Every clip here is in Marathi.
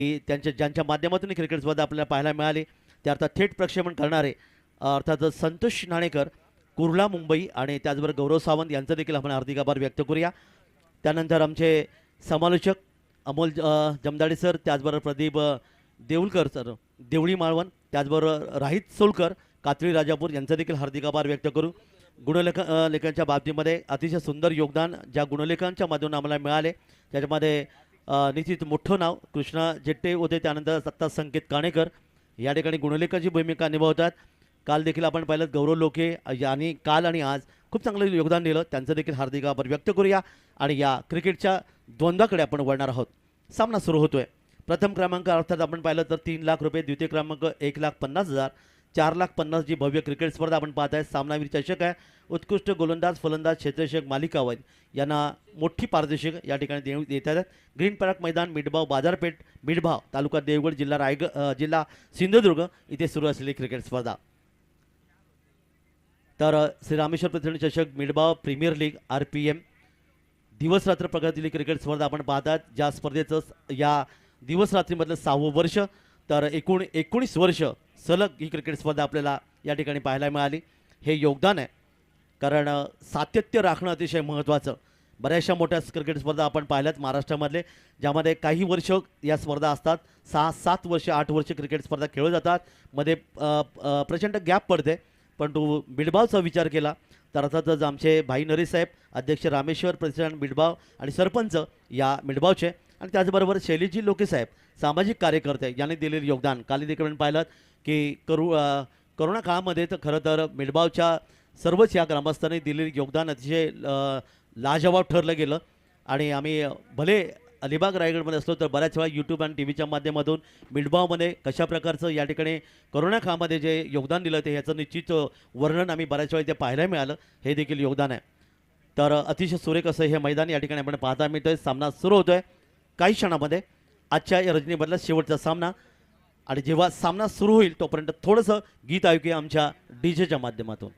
की ज्यांच्या माध्यमातून क्रिकेट स्पर्धा आपल्याला पाहायला मिळाली ते अर्थात थेट प्रक्षेपण करणारे अर्थात संतोष नाणेकर, कुर्ला मुंबई आणि त्याचबरोबर गौरव सावंत यांचा देखील आपण हार्दिक आभार व्यक्त करूया. त्यानंतर आमचे समालोचक अमोल जमदाडे सर, त्याचबरोबर प्रदीप देऊलकर सर, देवळी माळवण, त्याचबरोबर राहित सोलकर, कातळी राजापूर यांचा देखील हार्दिक आभार व्यक्त करू. लेखांच्या बाबतीमध्ये अतिशय सुंदर योगदान ज्या गुणलेखांच्या माध्यमातून आम्हाला मिळाले त्याच्यामध्ये निश्चित मोठं नाव कृष्णा जेट्टे होते. त्यानंतर सत्ता संकेत काणेकर या ठिकाणी गुणलेखाची भूमिका निभावतात. काल देखील आपण पाहिलं गौरव लोके यांनी काल आणि आज खूप चांगलं योगदान दिलं, त्यांचं देखील हार्दिक आभार व्यक्त करूया. आणि या क्रिकेटच्या द्वंद्वाकडे आपण वळणार आहोत. सामना सुरू होतोय. प्रथम क्रमांक अर्थात आपण पाहिलं तर 3,00,000 रुपये, द्वितीय क्रमांक 1,50,000, 4,50,000 जी भव्य क्रिकेट स्पर्धा आपण पाहत आहे. सामनावीर चषक आहे. उत्कृष्ट गोलंदाज, फलंदाज, क्षेत्ररक्षक, मालिकावीर यांना मोठी पारितोषिक या ठिकाणी देत आहेत. ग्रीन पार्क मैदान, मिठभाव बाजारपेठ, मिठभाव तालुका देवगड, जिल्हा सिंधुदुर्ग इथे सुरू असलेली क्रिकेट स्पर्धा. तर श्री रामेश्वर प्रतिष्ठान चषक, मिठभाव प्रीमियर लीग, RPM दिवस रात्र प्रगतीली क्रिकेट स्पर्धा आपण पाहतात. ज्या स्पर्धेचं या दिवस रात्रीमधलं 6वं वर्ष, तर 19 वर्ष सलग ही क्रिकेट स्पर्धा आपल्याला या ठिकाणी पाहायला मिळाली. हे योगदान आहे, कारण सातत्य राखणं अतिशय महत्त्वाचं. बऱ्याचशा मोठ्या क्रिकेट स्पर्धा आपण पाहिल्यात महाराष्ट्रामधले, ज्यामध्ये काही वर्ष या स्पर्धा असतात, 6-7 वर्ष 8 वर्ष क्रिकेट स्पर्धा खेळल्या जातात, मध्ये प्रचंड गॅप पडते. पण तो मिठभावचा विचार केला तर अर्थातच आमचे भाई नरे साहेब, अध्यक्ष रामेश्वर प्रतिष्ठान मिठभाव आणि सरपंच या मिठभावचे, आणि त्याचबरोबर शैलीजी लोके साहेब सामाजिक कार्यकर्ते यांनी दिलेले योगदान. काल देखील आपण पाहिलं की करोना काळामध्ये तर खरं तर मिठभावच्या सर्वच या ग्रामस्थांनी दिलेले योगदान अतिशय लाजवाब ठरलं गेलं. आणि आम्ही भले अलिबाग रायगडमध्ये असलो तर बऱ्याच वेळा यूट्यूब आणि TV च्या माध्यमातून मिठभावमध्ये कशा प्रकारचं या ठिकाणी करोना काळामध्ये जे योगदान दिलं ते ह्याचं निश्चित वर्णन आम्ही बऱ्याच वेळा इथे पाहायला मिळालं. हे देखील योगदान आहे. तर अतिशय सुरेख असं हे मैदान या ठिकाणी आपण पाहता मिळतोय. सामना सुरू होतोय काही क्षणामध्ये. आजच्या या रजनीमधला शेवटचा सामना, आणि जेव्हा सामना सुरू होईल तोपर्यंत थोडंसं गीत ऐकूया आमच्या DJच्या माध्यमातून.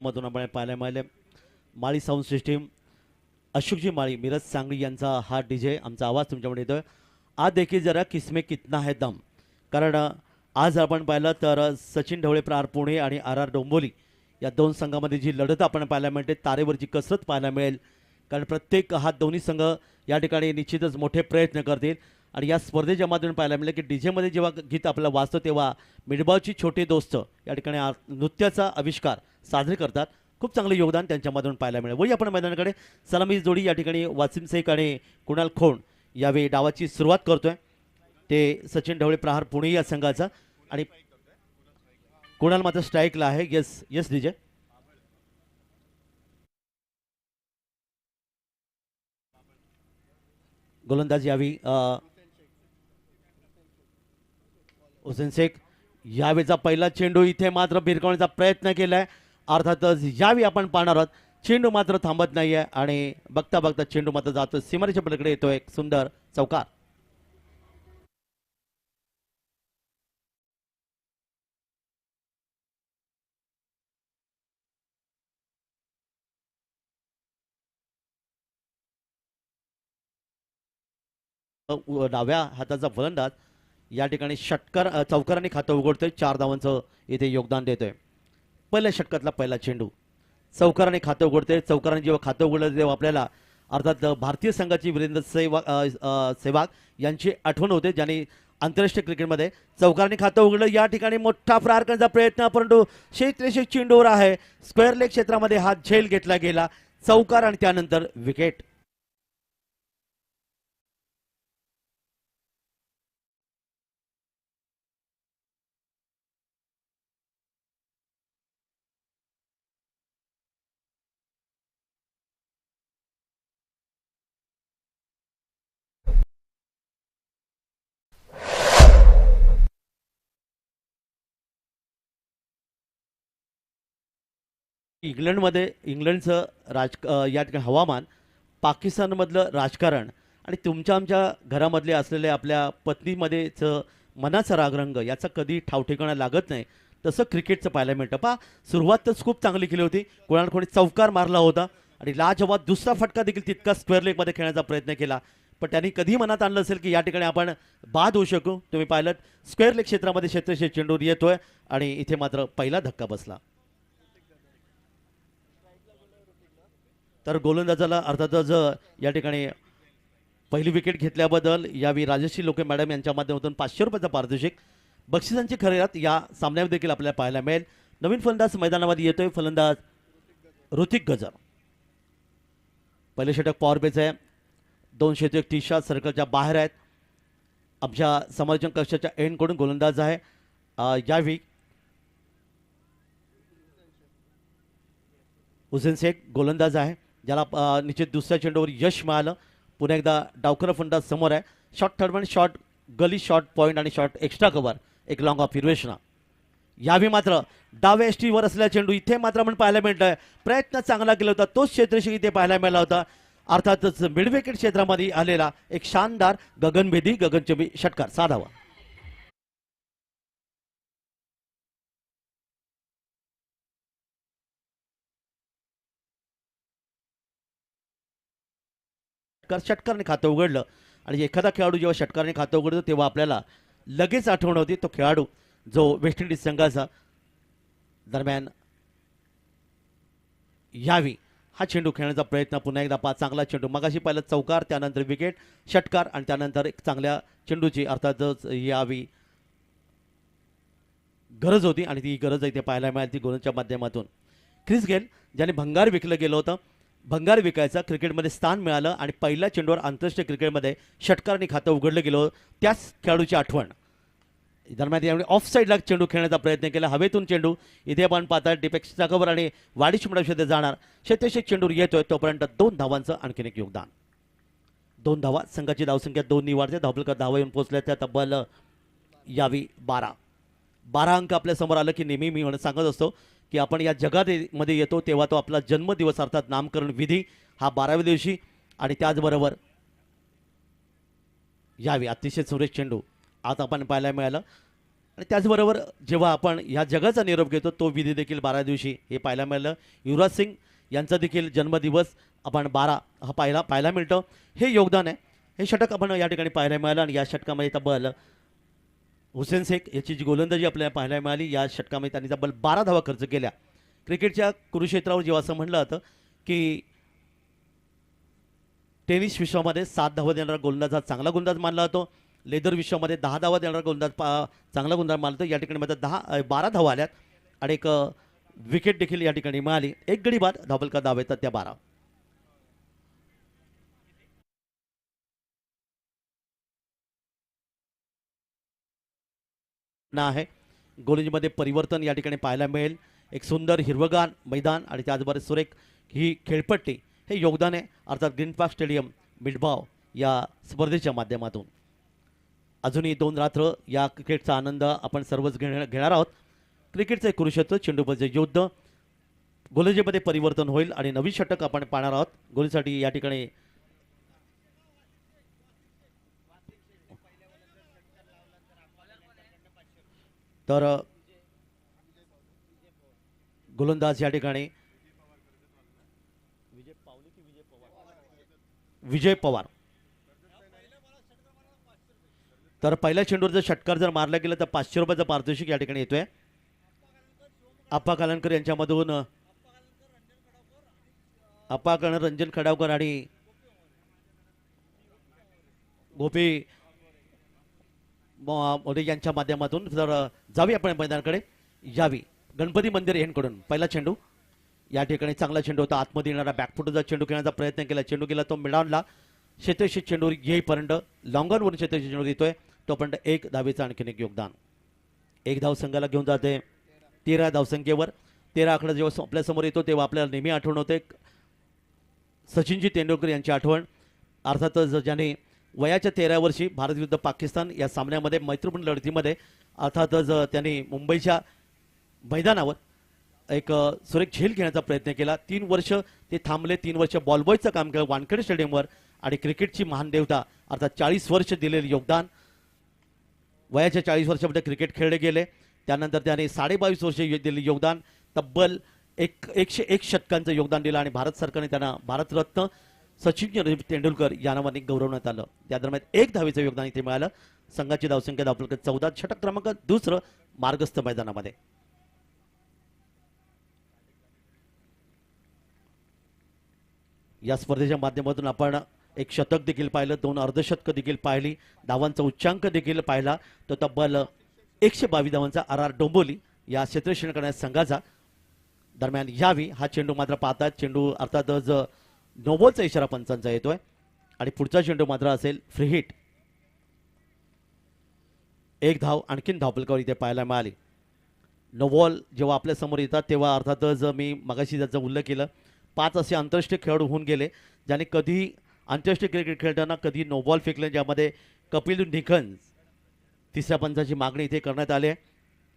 मधून आपण पाहायला मिळाले माळी साऊंड सिस्टीम, अशोकजी माळी, मिरज सांगली यांचा हा DJ आमचा आवाज तुमच्याकडे येतोय. आज देखील जरा किसमे कितना है दम, कारण आज आपण पाहिलं तर सचिन ढवळे प्रहार पुणे आणि RR डोंबोली या दोन संघामध्ये जी लढत आपण पाहायला मिळते, तारेवरची कसरत पाहायला मिळेल. कारण प्रत्येक हा दोन्ही संघ या ठिकाणी निश्चितच मोठे प्रयत्न करतील. आणि या स्पर्धेच्या माध्यमातून पाहायला मिळेल की DJमध्ये जेव्हा गीत आपल्याला वाचतं तेव्हा मिठभावची छोटे दोस्त या ठिकाणी नृत्याचा आविष्कार साजरे करतात. खूप चांगलं योगदान त्यांच्या मधून पाहायला मिळेल. वही आपण मैदानाकडे सलामी जोडी या ठिकाणी वासिम शेख आणि कुणाल खोंड यावेळी डावाची सुरुवात करतोय. ते सचिन ढवळे प्रहार पुणे या संघाचा, आणि कुणाल मात्र स्ट्राईकला आहे. Yes yes DJ. गोलंदाज यावी हुसेन शेख. यावेळीचा पहिला चेंडू इथे मात्र भिरकावण्याचा प्रयत्न केलाय. अर्थातच यावेळी आपण पाहणार आहोत चेंडू मात्र थांबत नाहीये, आणि बघता बघता चेंडू मात्र जातो सीमारेच्या पलीकडे, येतो एक सुंदर चौकार. डाव्या हाताचा फलंदाज या ठिकाणी षटकार चौकाराने खातं उघडतोय, 4 धावांचं इथे योगदान देतोय. पहिल्या षटकातला पहिला चेंडू चौकाराने खातं उघडते. चौकाराने जेव्हा खातं उघडलं तेव्हा आपल्याला अर्थात भारतीय संघाची वीरेंद्र सेहवाग यांची आठवण होते, ज्यांनी आंतरराष्ट्रीय क्रिकेटमध्ये चौकाराने खातं उघडलं. या ठिकाणी मोठा प्रहार करण्याचा प्रयत्न, परंतु क्षेत्ररक्षक चेंडूवर आहे. स्क्वेअर लेग क्षेत्रामध्ये हा झेल घेतला गेला, चौकार आणि त्यानंतर विकेट. इंग्लंडचं या ठिकाणी हवामान, पाकिस्तानमधलं राजकारण आणि तुमच्या आमच्या घरामधले असलेले आपल्या पत्नीमध्येच मनाचा रागरंग याचा कधी ठावठिकाणा लागत नाही. तसं क्रिकेटचं पाहायला मिळतं. पहा, सुरुवात तर खूप चांगली केली होती, कोणाला कोणी चौकार मारला होता आणि लाजवाब दुसरा फटका देखील तितका स्क्वेअर लेगमध्ये खेळण्याचा प्रयत्न केला, पण त्यांनी कधी मनात आणलं असेल की या ठिकाणी आपण बाद होऊ शकू. तुम्ही पाहिलं स्क्वेअर लेग क्षेत्रामध्ये क्षेत्ररक्षक चेंडू येतोय आणि इथे मात्र पहिला धक्का बसला. तर गोलंदाजाला अर्थातच या ठिकाणी पहिली विकेट घेतल्याबद्दल यावेळी राजश्री लोके मॅडम यांच्या माध्यमातून 500 रुपयाचा पारितोषिक, बक्षिसांची खैरात या सामन्यात देखील आपल्याला पाहायला मिळेल. नवीन फलंदाज मैदानामध्ये येतोय, फलंदाज ऋतिक गजर. पहिले षटक पॉवर बेचं आहे, 2 षटक 30 शॉट सर्कलच्या बाहेर आहेत. आमच्या समालोचन कक्षाच्या एंडकडून गोलंदाज आहे यावेळी हुसेन शेख गोलंदाज आहे, ज्याला निश्चित दुसऱ्या चेंडूवर यश मिळालं. पुन्हा एकदा डावकर फलंदाज समोर आहे. शॉर्ट थर्डमॅन, शॉर्ट गली, शॉर्ट पॉईंट आणि शॉर्ट एक्स्ट्रा कव्हर, एक लॉंग ऑफ हिरवेशना. यावेळी मात्र डाव्या एसटीवर असलेला चेंडू इथे मात्र आपण पाहायला मिळतोय. प्रयत्न चांगला केला होता, तोच क्षेत्ररक्षक इथे पाहायला मिळाला होता. अर्थातच मिड विकेट क्षेत्रामध्ये आलेला एक शानदार गगनभेदी गगनचुंबी षटकार, साधावा. षटकारने खातं उघडलं आणि एखादा खेळाडू जेव्हा षटकारने खातं उघडतो तेव्हा आपल्याला लगेच आठवण होती तो खेळाडू जो वेस्ट इंडिज संघाचा दरम्यान यावी हा चेंडू खेळण्याचा प्रयत्न. पुन्हा एकदा चांगला चेंडू, मगाशी पहिला चौकार, त्यानंतर विकेट, षटकार आणि त्यानंतर एक चांगल्या चेंडूची अर्थातच यावी गरज होती आणि ती गरज इथे पाहायला मिळाली ती गोलच्या माध्यमातून. ख्रिस गेल ज्याने भंगार विकलं गेलं होतं, भंगार विकायचा क्रिकेटमध्ये स्थान मिळालं आणि पहिल्या चेंडूवर आंतरराष्ट्रीय क्रिकेटमध्ये षटकाराने खातं उघडलं गेलं, त्याच खेळाडूची आठवण. दरम्यान यावेळी ऑफ साईडला चेंडू खेळण्याचा प्रयत्न केला, हवेतून चेंडू इथे आपण पाहता डिपेक्सचा कव्हर आणि वाढीश मिळवशे जाणार. क्षेत्ररक्षक चेंडू येतोय तोपर्यंत 2 धावांचं आणखीन एक योगदान. 2 धावा, संघाची धावसंख्या 2 नी वाढते. धावफलकात धावा येऊन पोहोचल्या त्या तब्बल यावी 12 अंक आपल्या समोर आलं की नेहमी मी सांगत असतो की आपण या जगामध्ये येतो तेव्हा तो आपला जन्मदिवस अर्थात नामकरण विधी हा 12व्या दिवशी, आणि त्याचबरोबर यावी अतिशय सुरेश चेंडू आज आपण पाहायला मिळालं. आणि त्याचबरोबर जेव्हा आपण या जगाचा निरोप घेतो तो विधी देखील 12 दिवशी हे पाहायला मिळालं. युवराज सिंग यांचा देखील जन्मदिवस आपण 12 हा पाहायला मिळतो. हे योगदान आहे, हे षटक आपण या ठिकाणी पाहायला मिळालं. आणि या षटकामध्ये तब्बल हुसेन शेख याची जी गोलंदाजी आपल्याला पाहायला मिळाली, या षटकामध्ये त्यांनी तब्बल 12 धावा खर्च केल्या. क्रिकेटच्या कुरुक्षेत्रावर जेव्हा असं म्हणलं जातं की टेनिस विश्वामध्ये 7 धावा देणारा गोलंदाज हा चांगला गोलंदाज मानला जातो, लेदर विश्वामध्ये 10 धावा देणारा गोलंदाज चांगला गोलंदाज मानला जातो. या ठिकाणी मात्र 12 धावा आल्यात आणि एक विकेट देखील या ठिकाणी मिळाली. एक गडी बाद धावफलकात धावा येतात त्या 12. आहे गोलंदाजीमध्ये परिवर्तन या ठिकाणी पाहायला मिळेल. एक सुंदर हिरवगार मैदान आणि त्याचबरोबर सुरेख ही खेळपट्टी, हे योगदान आहे अर्थात ग्रीन पार्क स्टेडियम मिडभाव या स्पर्धेच्या माध्यमातून. अजूनही 2 रात्र या क्रिकेटचा आनंद आपण सर्वच घेणार आहोत. क्रिकेटचं एक कुरुक्षेत्र चेंडूपचे युद्ध, गोलंदाजीमध्ये परिवर्तन होईल आणि नवीन षटक आपण पाहणार आहोत. गोलीसाठी या ठिकाणी तर गोलंदाज या ठिकाणी विजय पवार. तर पहिल्या चेंडूवर जर षटकार जर मारला गेला तर 500 रुपयाचा पारितोषिक या ठिकाणी येतोय. आप्पा कालनकर यांच्यामधून आप्पा कालनकर, रंजन खडावकर आणि गोपी मोरे यांच्या माध्यमातून जर जावी आपण मैदानाकडे यावी. गणपती मंदिर यांकडून पहिला चेंडू या ठिकाणी चांगला चेंडू होता. आतमध्ये येणारा बॅकफुटचा चेंडू खेळण्याचा प्रयत्न केला. चेंडू गेला तो मिळवला. शेतेशी चेंडू येईपर्यंत लॉंगॉनवरून शेतेशी चेंडू येतोय तोपर्यंत एक धावेचं आणखीन एक योगदान. एक धाव संघाला घेऊन जाते 13 धावसंख्येवर. 13 आकडा जेव्हा आपल्या समोर येतो तेव्हा आपल्याला नेहमी आठवण होते सचिनजी तेंडुलकर यांची आठवण. अर्थातच ज्याने वयाच्या 13 वर्षी भारत विरुद्ध पाकिस्तान या सामन्यामध्ये मैत्रीपूर्ण लढतीमध्ये अर्थातच त्यांनी मुंबईच्या मैदानावर एक सुरेख झेल घेण्याचा प्रयत्न केला. 3 वर्ष ते थांबले. 3 वर्ष बॉलबॉयचं काम केलं वानखेडे स्टेडियमवर आणि क्रिकेटची महान देवता अर्थात 40 वर्ष दिलेले योगदान. वयाच्या 40 वर्षामध्ये क्रिकेट खेळले गेले. त्यानंतर त्याने 22.5 वर्ष दिले योगदान. तब्बल 101 षटकांचं योगदान दिलं आणि भारत सरकारने त्यांना भारतरत्न सचिन तेंडुलकर या नावाने गौरवण्यात आलं. त्या दरम्यान एक धावेचं योगदान इथे मिळालं. संघाची धावसंख्या धावफलक 14. षटक क्रमांक दुसरं मार्गस्थ मैदानामध्ये. या स्पर्धेच्या माध्यमातून आपण एक शतक देखील पाहिलं, 2 अर्धशतक देखील पाहिली, धावांचा उच्चांक देखील पाहिला. तो तब्बल 122 धावांचा आर डोंबोली या क्षेत्ररक्षण करण्याच्या संघाचा. दरम्यान यावी हा चेंडू मात्र पाहतात. चेंडू अर्थातच नोबॉलचा इशारा पंचांचा येतोय आणि पुढचा चेंडू मात्र असेल फ्री हिट. एक धाव आणखीन धावफलकावर इथे पाहायला मिळाली. नोबॉल जेव्हा आपल्या समोर येतात तेव्हा अर्थातच मी मगाशी त्याचा उल्लेख केलं 5 असे आंतरराष्ट्रीय खेळाडू होऊन गेले ज्याने कधी आंतरराष्ट्रीय क्रिकेट खेळताना कधी नोबॉल फेकले, ज्यामध्ये कपिलदेव निखंज तिसऱ्या पंचाची मागणी इथे करण्यात आली आहे.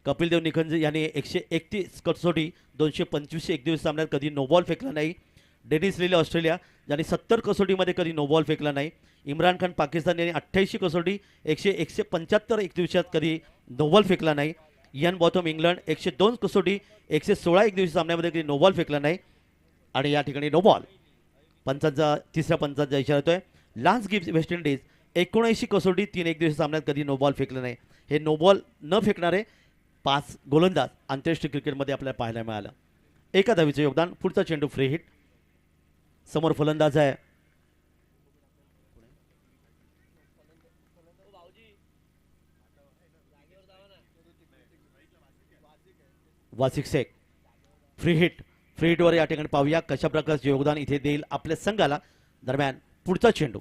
कपिलदेव निखंज यांनी 131 कसोटी 225 एकदिवसीय सामन्यात कधी नोबॉल फेकला नाही. डेनिस लिले ऑस्ट्रेलिया ज्यांनी 70 कसोटीमध्ये कधी नोबॉल फेकला नाही. इम्रान खान पाकिस्तान यांनी 88 कसोटी 175 एकदिवसात कधी नोबॉल फेकला नाही. इयान बॉथम इंग्लंड 102 कसोटी 116 एकदिवसीय सामन्यामध्ये कधी नोबॉल फेकला नाही. आणि या ठिकाणी नोबॉल पंचांचा तिसऱ्या पंचांचा इशारा येतोय. लान्स गिब्स वेस्ट इंडिज 79 कसोटी 3 एकदिवसीय सामन्यात कधी नोबॉल फेकलं नाही. हे नोबॉल न फेकणारे 5 गोलंदाज आंतरराष्ट्रीय क्रिकेटमध्ये आपल्याला पाहायला मिळालं. एका धावेचं योगदान. पुढचा चेंडू फ्री हिट. समोर फलंदाज आहे Wasik Shaikh. Free hit. Free हिटवर या ठिकाणी पाहूया कशा प्रकारचे योगदान इथे देईल आपल्या संघाला. दरम्यान पुढचा चेंडू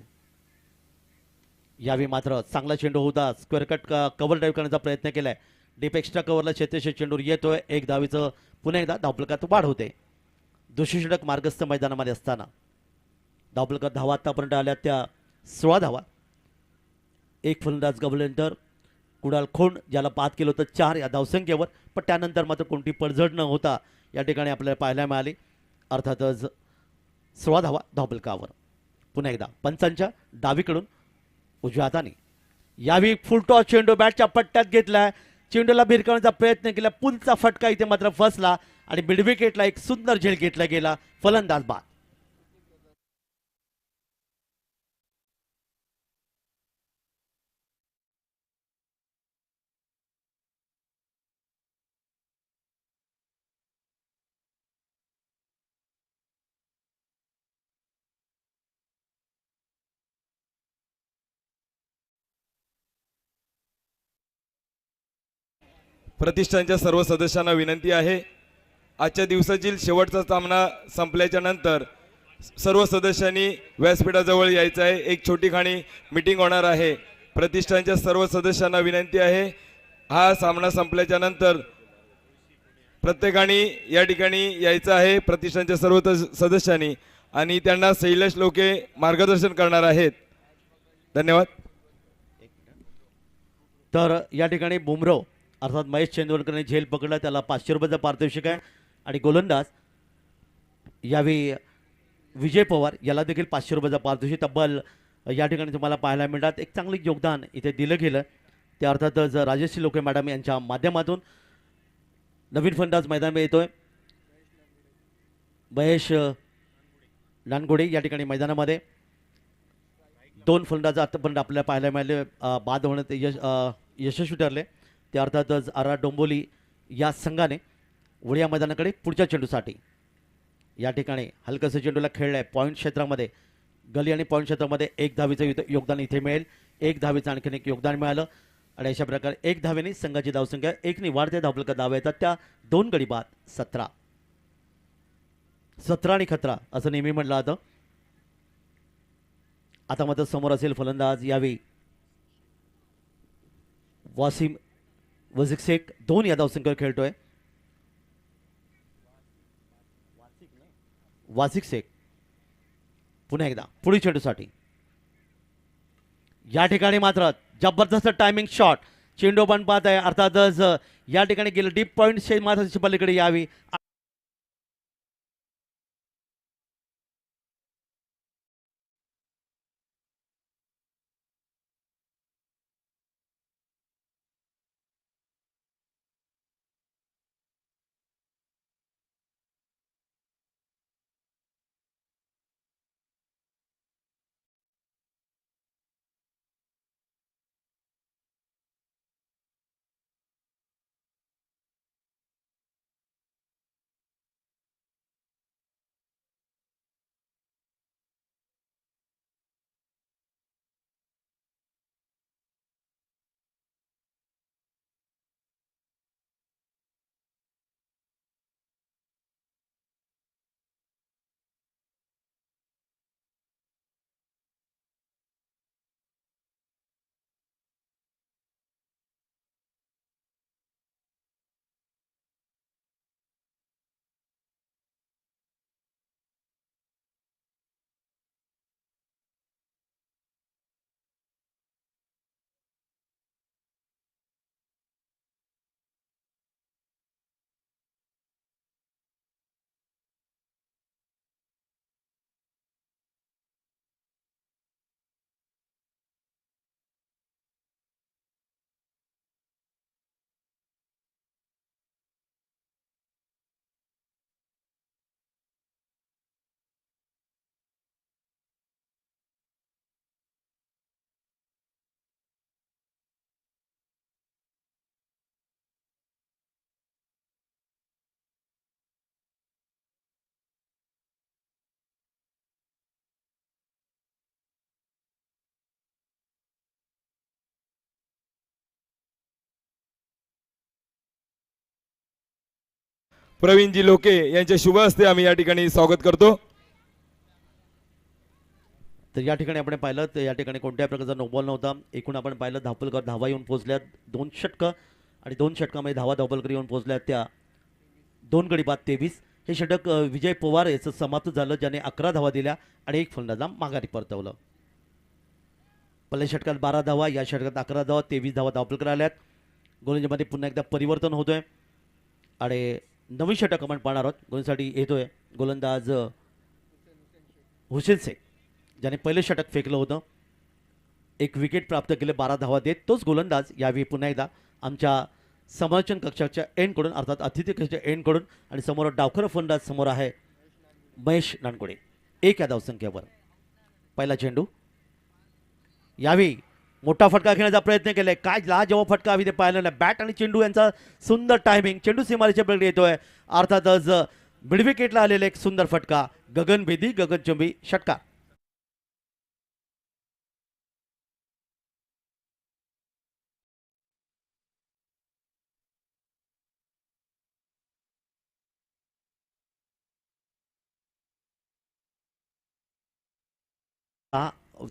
यावेळी मात्र चांगला चेंडू होता. स्क्वेअर कट कव्हर ड्राईव्ह करण्याचा प्रयत्न केलाय. डीप एक्स्ट्रा कव्हरला शेतेशी चेंडू येतोय. एक धावेचं पुन्हा एकदा धावफलकात वाढ होते. दुसरी षटक मार्गस्थ मैदानामध्ये असताना धावफलकात धावा आतापर्यंत आल्या त्या 16 धावा. एक फलंदाज गवल्यानंतर कुणाल खोंड ज्याला 5 केलं होतं 4 या धावसंख्येवर, पण त्यानंतर मात्र कोणती पडझड न होता या ठिकाणी आपल्याला पाहायला मिळाली. अर्थातच 16 धावा धावफलकावर. पुन्हा एकदा पंचांच्या डावीकडून उजव्या हाताने यावेळी फुलटॉस चेंडू बॅटच्या पट्ट्यात घेतलाय. चेंडूला भिरकावण्याचा प्रयत्न केला. पुलचा फटका इथे मात्र फसला आणि मिड विकेटला एक सुंदर झेल घेतला गेला. फलंदाज बाद. प्रतिष्ठानच्या सर्व सदस्यांना विनंती आहे, आजच्या दिवसातील शेवटचा सामना संपल्याच्या नंतर सर्व सदस्यांनी व्यासपीठाजवळ यायचं आहे. एक छोटीखानी मीटिंग होणार आहे. प्रतिष्ठानच्या सर्व सदस्यांना विनंती आहे, हा सामना संपल्याच्या नंतर प्रत्येकाने या ठिकाणी यायचं आहे प्रतिष्ठानच्या सर्व सदस्यांनी, आणि त्यांना शैलेश लोके मार्गदर्शन करणार आहेत. धन्यवाद. तर या ठिकाणी बुमरो अर्थात महेश चंदवरकरने झेल पकडला. त्याला 500 रुपयाचा पारितोषिक आहे. आणि गोलंदाज यावेळी विजय पवार याला देखील 500 रुपयाचा पारितोषिक तब्बल या ठिकाणी तुम्हाला पाहायला मिळतात. एक चांगले योगदान इथे दिलं गेलं. त्या अर्थातच राजश्री लोके मॅडम यांच्या माध्यमातून नवीन फलंदाज मैदानामध्ये येतोय. महेश नानगोडे या ठिकाणी मैदानामध्ये. दोन फलंदाज आतापर्यंत आपल्याला पाहायला मिळाले बाद होण्यात यशस्वी ठरले. ते अर्थातच आर डोंबोली या संघाने वडिया मैदानाकडे पुढच्या चेंडूसाठी या ठिकाणी हलकसं चेंडूला खेळलं आहे. पॉईंट क्षेत्रामध्ये गली आणि पॉईंट क्षेत्रामध्ये एक धावेचं योगदान इथे मिळेल. एक धावेचं आणखीन एक योगदान मिळालं आणि अशा प्रकारे एक धावेने संघाची धावसंख्या एकने वाढते. धावफलकात धावा येतात त्या दोन गडी बाद 17. 17 आणि खतरा असं नेहमी म्हटलं जातं. आता मात्र समोर असेल फलंदाज यावेळी वासिम वझिक शेख 2 या धावसंख्येवर खेळतोय. वासिक शेख पुन्हा एकदा पुढील चेंडूसाठी या ठिकाणी मात्र जबरदस्त टायमिंग शॉट. चेंडू पण पाहत आहे अर्थातच या ठिकाणी गेलं डीप पॉईंट मात्र पलीकडे यावी. प्रवीणजी लोके यांच्या शुभ हस्ते आम्ही या ठिकाणी स्वागत करतो. तर या ठिकाणी आपण पाहिलं तर या ठिकाणी कोणत्याही प्रकारचा नो बॉल नव्हता. एकूण आपण पाहिलं धावफलकावर धावा येऊन पोहोचल्या 2 षटकं आणि 2 षटकामध्ये धावा धावफलकर येऊन पोहोचल्या त्या 2 गडी बाद 23. हे षटक विजय पवार याचं समाप्त झालं ज्याने 11 धावा दिल्या आणि एक फलंदाजला माघारी परतवलं. पहिल्या षटकात 12 धावा, या षटकात 11 धावा, 23 धावा धावफलकर आल्यात. गोलंदाजीमध्ये पुन्हा एकदा परिवर्तन होतोय आणि नवीन षटक आपण पाहणार आहोत. गोलंदाजीसाठी येतोय गोलंदाज हुसेन शेख ज्याने पहिले षटक फेकलं होतं. एक विकेट प्राप्त केले 12 धावा देत. तोच गोलंदाज यावेळी पुन्हा एकदा आमच्या समालोचन कक्षाच्या एंडकडून अर्थात अतिथी कक्षाच्या एंडकडून आणि समोर डावखर फलंदाज समोर आहे महेश नानकोडे 1 या धावसंख्येवर. पहिला चेंडू यावेळी मोठा फटका घेण्याचा प्रयत्न केलाय. काय लाजवाब फटका हवी ते पाहिलं नाही. बॅट आणि चेंडू यांचा सुंदर टायमिंग. चेंडू सीमारेच्या पलीकडे येतोय अर्थातच मिड विकेटला आलेला एक सुंदर फटका. गगनभेदी गगनचुंबी षटकार.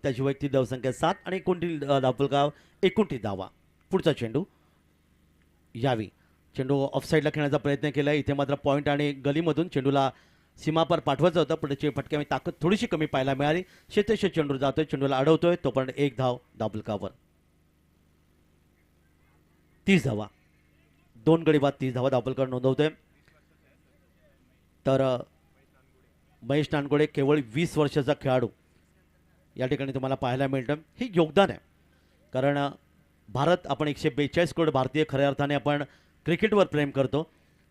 त्याची वैयक्तिक धावसंख्या 7 आणि 29 धावफलकावर 29 धावा. पुढचा चेंडू यावी. चेंडू ऑफसाईडला खेळण्याचा प्रयत्न केला. इथे मात्र पॉईंट आणि गलीमधून चेंडूला सीमापार पाठवायचं होतं पण फटक्यामध्ये ताकद थोडीशी कमी पाहायला मिळाली. शेतेशे चेंडू जातोय, चेंडूला अडवतोय तोपर्यंत 1 धाव धावफलकावर. 30 धावा, 2 गडी बाद 30 धावा धावफलकावर नोंदवतोय. तर महेश नानकोडे केवळ 20 वर्षाचा खेळाडू या ठिकाणी तुम्हाला पाहायला मिळतं. हे योगदान आहे कारण भारत आपण 142 करोड भारतीय खऱ्या अर्थाने आपण क्रिकेटवर प्रेम करतो.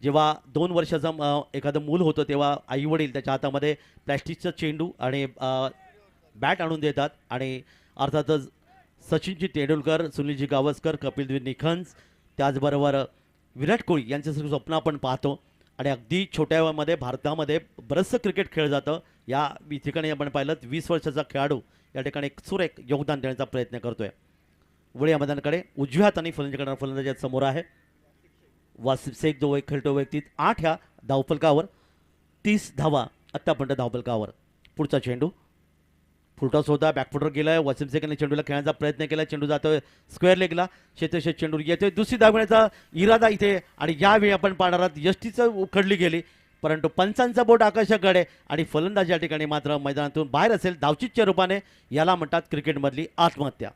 जेव्हा 2 वर्षाचं एखादं मूल होतं तेव्हा आईवडील त्याच्या हातामध्ये प्लॅस्टिकचा चेंडू आणि बॅट आणून देतात आणि अर्थातच सचिनजी तेंडुलकर, सुनीलजी गावस्कर, कपिलदेव निखंज, त्याचबरोबर विराट कोहली यांचं सगळं स्वप्न आपण पाहतो आणि अगदी छोट्या वयामध्ये भारतामध्ये बरंचसं क्रिकेट खेळलं जातं. या ठिकाणी आपण पाहिलं 20 वर्षाचा खेळाडू या ठिकाणी एक सुरेख योगदान देण्याचा प्रयत्न करतोय. वळी या मैदानाकडे उजव्या हाताने फलंदाजी करणारा फलंदाज समोर आहे वासिफ शेख, जो खेळतो व्यक्ती 8 ह्या धावफलकावर, 30 धावा आत्तापर्यंत धावफलकावर. पुढचा चेंडू फुलटॉस होता, बॅकफुटवर गेलाय. वासिम शेख यांनी चेंडूला खेळण्याचा प्रयत्न केला. चेंडू जातोय स्क्वेअर लेगला, क्षेत्रक्षेत्र चेंडू येतोय. दुसरी धाव घेण्याचा इरादा इथे आणि यावेळी आपण पाहणार आहोत यष्टीचं उखडली गेली, परंतु पंचांचा बोट आकाशाकडे आणि फलंदाज या ठिकाणी मात्र मैदानातून बाहेर असेल. धावचीच्या रूपाने याला म्हणतात क्रिकेटमधली आत्महत्या.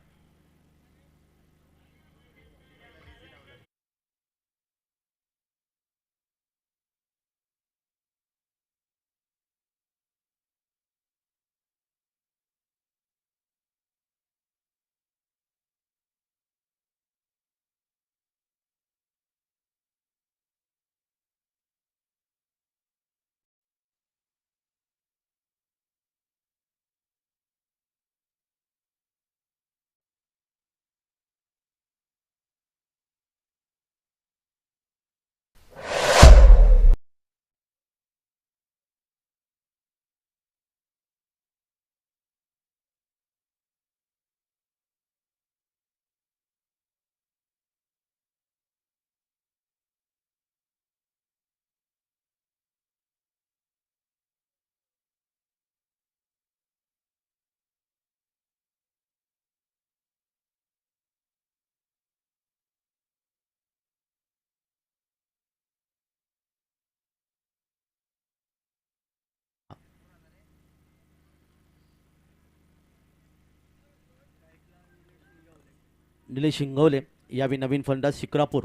निलेश शिंगवले यावेळी नवीन फलंदाज. शिक्रापूर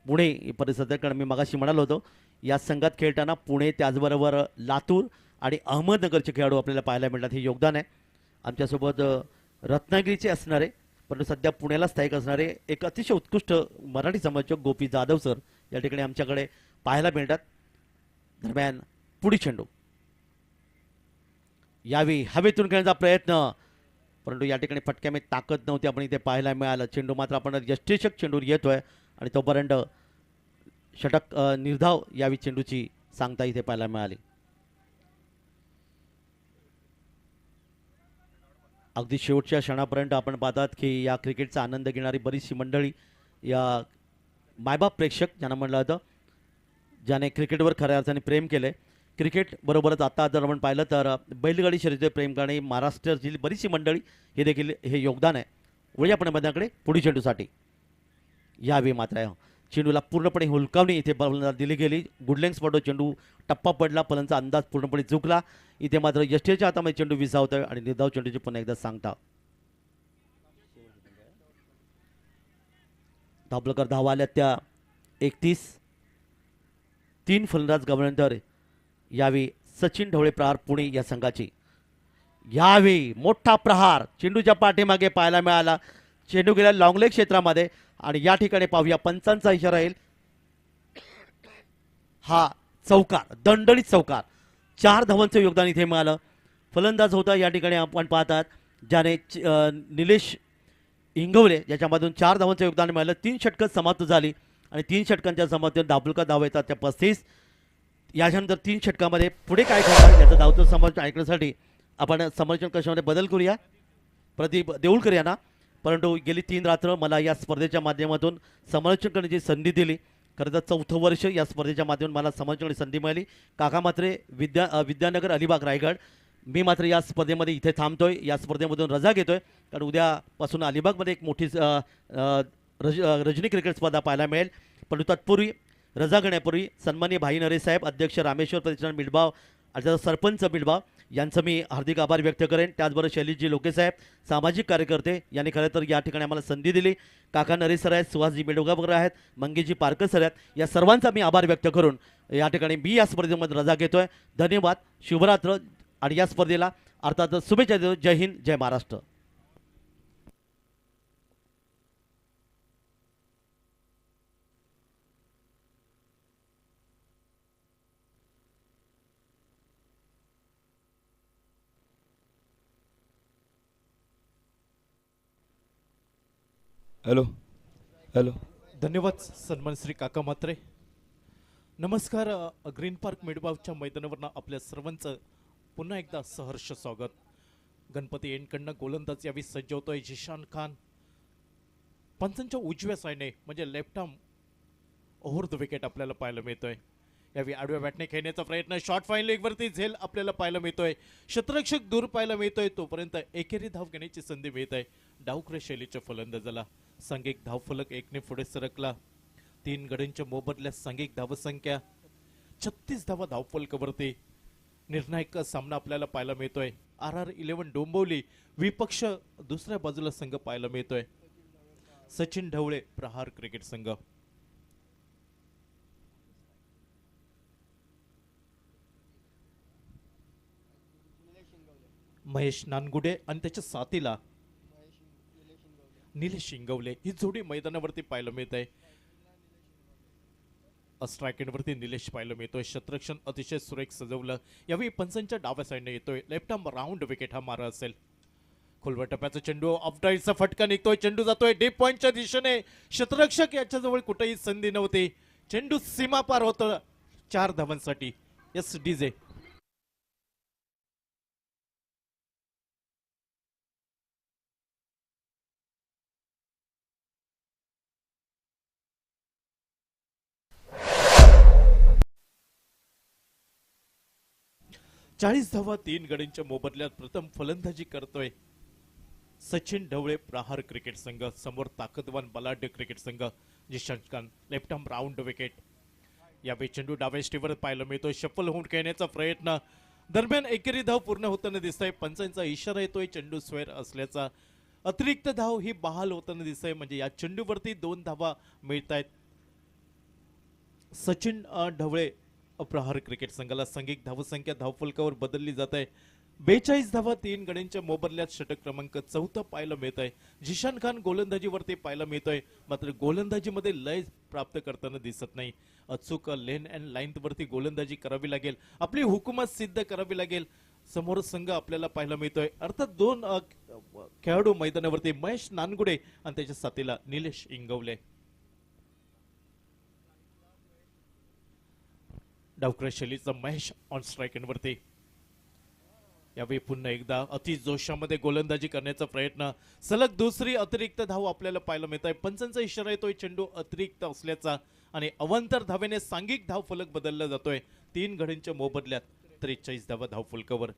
पुणे परिसरात, कारण मी मगाशी म्हणालो होतो या संघात खेळताना पुणे त्याचबरोबर लातूर आणि अहमदनगरचे खेळाडू आपल्याला पाहायला मिळतात. हे योगदान आहे. आमच्यासोबत रत्नागिरीचे असणारे परंतु सध्या पुण्याला स्थायिक असणारे एक अतिशय उत्कृष्ट मराठी समालोचक गोपी जाधव सर या ठिकाणी आमच्याकडे पाहायला मिळतात. दरम्यान पुढील चेंडू यावेळी हवेतून खेळण्याचा प्रयत्न, परंतु या ठिकाणी फटक्यामध्ये ताकद नव्हती आपण इथे पाहायला मिळालं. चेंडू मात्र आपण यष्टीचक चेंडूवर येतोय आणि तोपर्यंत षटक निर्धाव यावी चेंडूची सांगता इथे पाहायला मिळाली. अगदी शेवटच्या क्षणापर्यंत आपण पाहतात की या क्रिकेटचा आनंद घेणारी बरीचशी मंडळी, या मायबाप प्रेक्षक ज्यांना म्हणलं जातं, ज्याने क्रिकेटवर खऱ्या अर्थाने प्रेम केले. क्रिकेट बरोबरच आता जर आपण पाहिलं तर बैलगाडी शर्यतीवर प्रेम करणे महाराष्ट्रातील बरीचशी मंडळी, हे देखील हे योगदान आहे. वळी आपण मैदानाकडे पुढील चेंडूसाठी. यावेळी मात्र चेंडूला पूर्णपणे हुलकावणी इथे फलंदाज दिली गेली. गुडलेंग स्पॉटवर चेंडू टप्पा पडला, फलंदाचा अंदाज पूर्णपणे चुकला. इथे मात्र यष्टीच्या हातामध्ये चेंडू विसावतोय आणि निर्धाव चेंडूची पुन्हा एकदा सांगता. धावलकर धावा आल्या त्या 31. 3 फलंदाज गमल्यानंतर यावेळी सचिन ढवळे प्रहार पुणे या संघाची. यावेळी मोठा प्रहार चेंडूच्या पाठीमागे पाहायला मिळाला. चेंडू गेला लॉंगलेग क्षेत्रामध्ये आणि या ठिकाणी पाहूया पंचांचा इशारा येईल. हा चौकार, दणदणीत चौकार. 4 धावांचं योगदान इथे मिळालं. फलंदाज होता या ठिकाणी आपण पाहतात ज्याने निलेश इंगवले, याच्यामधून 4 धावांचं योगदान मिळालं. 3 षटकं समाप्त झाली आणि 3 षटकांच्या समाप्तीवर दाबुलका धावा येतात त्या 35. याच्यानंतर 3 षटकामध्ये पुढे काय घडणार याचं धावतं समालोचन ऐकण्यासाठी आपण समालोचन कशामध्ये बदल करूया. प्रदीप देऊळकर यांना, परंतु गेली 3 रात्र मला या स्पर्धेच्या माध्यमातून समालोचन करण्याची संधी दिली. खरं तर 4थं वर्ष या स्पर्धेच्या माध्यमातून मला समालोचन करण्याची संधी मिळाली. काका मात्रे विद्यानगर अलिबाग रायगड. मी मात्र या स्पर्धेमध्ये इथे थांबतोय, या स्पर्धेमधून रजा घेतोय, कारण उद्यापासून अलिबागमध्ये एक मोठी रजनी क्रिकेट स्पर्धा पाहायला मिळेल. परंतु तत्पूर्वी रजा घेण्यापूर्वी सन्माननीय भाई नरेश साहेब, अध्यक्ष रामेश्वर प्रतिष्ठान मिडबाव, आणि सरपंच मिडबाव यांचं मी हार्दिक आभार व्यक्त करेन. त्याचबरोबर शैलीजी लोके साहेब, सामाजिक कार्यकर्ते, यांनी खरं तर या ठिकाणी आम्हाला संधी दिली. काका नरेश सर आहेत, सुहासजी मेडगावकर आहेत, मंगेशजी पारकर सर आहेत. या सर्वांचा मी आभार व्यक्त करून या ठिकाणी मी या स्पर्धेमध्ये रजा घेतोय. धन्यवाद, शुभरात्र आणि या स्पर्धेला अर्थातच शुभेच्छा देतो. जय हिंद, जय महाराष्ट्र. Hello hello. धन्यवाद सन्मान श्री काका म्हात्रे. नमस्कार. ग्रीन पार्क मिडबावच्या मैदानावरनं आपल्या सर्वांचं पुन्हा एकदा सहर्ष स्वागत. गणपती एंडकडनं गोलंदाज यावी सज्ज होतोय जिशान खान. पंचांच्या उजव्या साईडने म्हणजे left arm over the wicket आपल्याला पाहायला मिळतोय. यावेळी आडव्या बॅटने खेळण्याचा प्रयत्न शॉर्ट फाईन लेगवरती झेल आपल्याला पाहायला मिळतोय. शतरक्षक दूर पाहायला मिळतोय. तोपर्यंत एकेरी धाव घेण्याची संधी मिळत आहे डावख्रे शैलीच्या फलंदाजाला. सांघिक धावफलक एकने पुढे सरकला. 3 गड्यांच्या मोबदल्यात सांघिक धावसंख्या 36 धावा धावफलकावरती. निर्णायक सामना आपल्याला पाहायला मिळतोय. RR11 डोंबिवली विपक्ष दुसऱ्या बाजूला संघ पाहायला मिळतोय. सचिन ढवळे प्रहार क्रिकेट संघ. महेश नानगुडे आणि त्याच्या साथीला निलेश शिंगवले ही जोडी मैदानावरती पाहायला मिळत आहे. स्ट्राईक एंडवरती निलेश पाहायला मिळतोय. शतरक्षण अतिशय सुरेख सजवलं. यावेळी पंचांच्या डाव्या साईडने येतोय. लेफ्ट आर्म राऊंड विकेट हा मारा असेल. खोलवर टप्प्याचा चेंडू ऑफ डाईटचा फटका निघतोय. चेंडू जातोय डीप पॉइंटच्या दिशेने. शतरक्षक याच्याजवळ कुठेही संधी नव्हती. चेंडू सीमा पार होतो 4 धावांसाठी. एस डीजे 40 धावा 3 गड्यांच्या मोबदल्यात प्रथम फलंदाजी करतोय सचिन ढवळे प्रहार क्रिकेट संघ. समोर ताकदवान बलाढ्य क्रिकेट संघ Zeeshan Khan. Left arm round wicket. यावेळी चेंडू डाव्या स्टीवर पाहायला मिळतोय. शफल होऊन खेळण्याचा प्रयत्न दरम्यान एकेरी धाव पूर्ण होताना दिसतंय. पंचांचा इशारा येतोय चेंडू स्वेर असल्याचा. अतिरिक्त धाव ही बहाल होताना दिसतंय म्हणजे या चेंडूवरती 2 धावा मिळत आहेत. सचिन ढवळे प्रहार क्रिकेट संघाला सांघिक धावसंख्या धावफलकावर बदलली जात आहे. 42 धावा 3 गड्यांच्या मोबदल्यात षटक क्रमांक 4 पाहायला मिळत आहे. जिशान खान गोलंदाजीवरती पाहायला मिळतोय. मात्र गोलंदाजीमध्ये लय प्राप्त करताना दिसत नाही. अचूक लेन अँड लाईन वरती गोलंदाजी करावी लागेल. आपली हुकूमत सिद्ध करावी लागेल. समोर संघ आपल्याला पाहायला मिळतोय. अर्थात 2 खेळाडू मैदानावरती महेश नानगुडे आणि त्याच्या साथीला निलेश इंगवले. डावख्रे शैलीचा महेश ऑन स्ट्राईक एंडवरती. यावेळी पुन्हा एकदा अति जोशामध्ये गोलंदाजी करण्याचा प्रयत्न. सलग दुसरी अतिरिक्त धाव आपल्याला पाहायला मिळत आहे. पंचांचा इशारा येतोय चेंडू अतिरिक्त असल्याचा आणि अवांतर धावेने सांघिक धाव फलक बदलला जातोय. 3 गड्यांच्या मोबदल्यात 43 धावा धावफलकावर.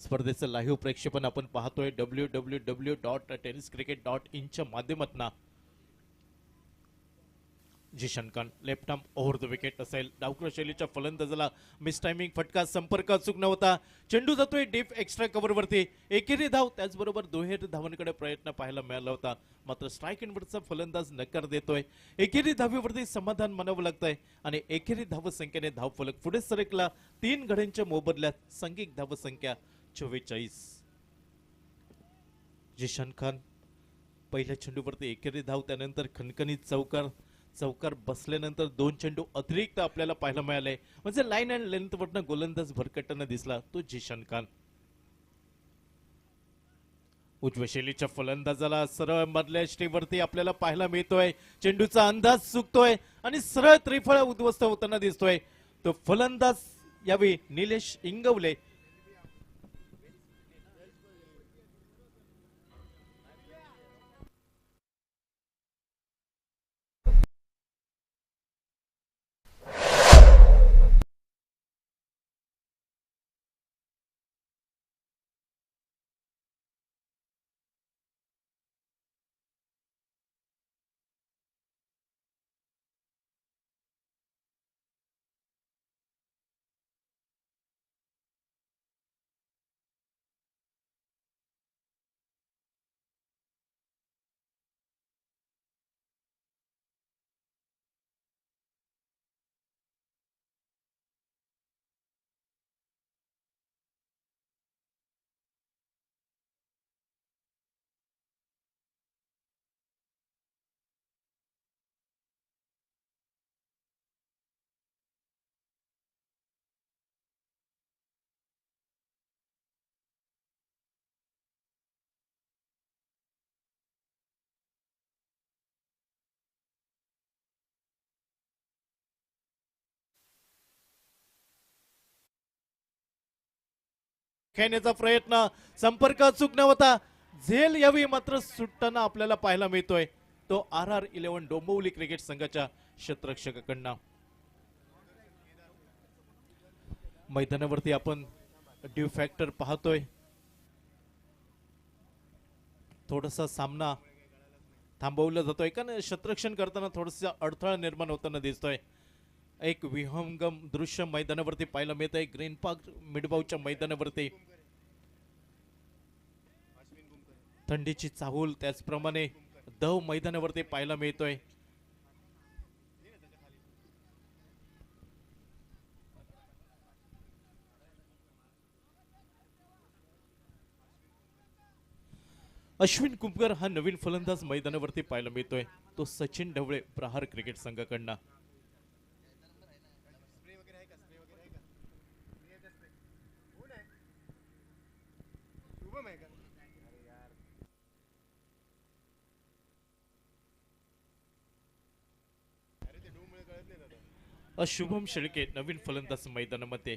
स्पर्धेचं लाईव्ह प्रक्षेपण आपण पाहतोय www.tenniscricket.in च्या माध्यमातून. Zeeshan Khan left arm over the wicket असेल. डावख्रे शैलीच्या फलंदाजाला मिस टायमिंग फटका. संपर्क अचूक नव्हता. चेंडू जातोय डीप एक्स्ट्रा कव्हरवरती. एकेरी धाव त्याचबरोबर दुहेरी धावांकडे प्रयत्न पाहायला मिळाला होता. मात्र स्ट्राईक एंडवरचा फलंदाज नकार देतोय. एकेरी धावीवरती समाधान मानावं लागतंय आणि एकेरी धावसंख्येने धावफलक पुढे सरकला. 3 गड्यांच्या मोबदल्यात सांघिक धावसंख्या 44. जिशान खान पहिल्या चेंडूवरती एकेरी धाव. त्यानंतर खणखणीत चौकार बसल्यानंतर 2 चेंडू अतिरिक्त आपल्याला पाहायला मिळाले. म्हणजे लाईन अँड लेंथ वरनं गोलंदाज भरकटताना दिसला तो जिशान खान. उजव्या शैलीच्या फलंदाजाला सरळ मधल्या स्टेवरती आपल्याला पाहायला मिळतोय. चेंडूचा अंदाज चुकतोय आणि सरळ त्रिफळ उद्ध्वस्त होताना दिसतोय तो फलंदाज यावेळी निलेश इंगवले. खेळण्याचा प्रयत्न, संपर्क अचूक नव्हता. झेल यावी मात्र सुटताना आपल्याला पाहायला मिळतोय तो RR11 डोंबिवली क्रिकेट संघाच्या क्षेत्ररक्षकाकडनं. मैदानावरती आपण ड्यू फॅक्टर पाहतोय. थोडासा सामना थांबवला जातोय कारण क्षेत्ररक्षण करताना थोडासा अडथळा निर्माण होताना दिसतोय. एक विहंगम दृश्य मैदानावरती पाहायला मिळत आहे ग्रीन पार्क मिडबावच्या मैदानावरती. थंडीची चाहूल त्याचप्रमाणे दव मैदानावरती पाहायला मिळतोय. अश्विन कुंभकर हा नवीन फलंदाज मैदानावरती पाहायला मिळतोय. तो सचिन ढवळे प्रहार क्रिकेट संघाकडनं. शुभम शेळके नवीन फलंदाज मैदानामध्ये.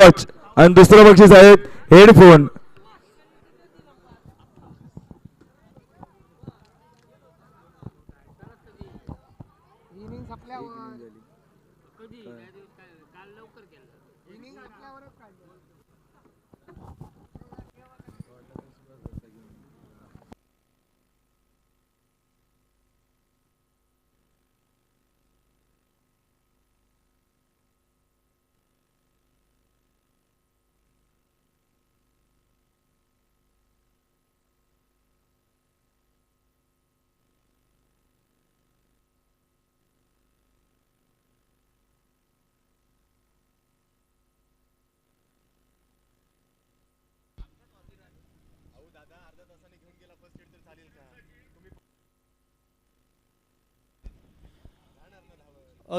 वॉच आणि दुसरं बक्षीस आहेत हेडफोन. इनिंग संपल्यावर कधी काल लवकर केलं इनिंग संपल्यावरच काढलं.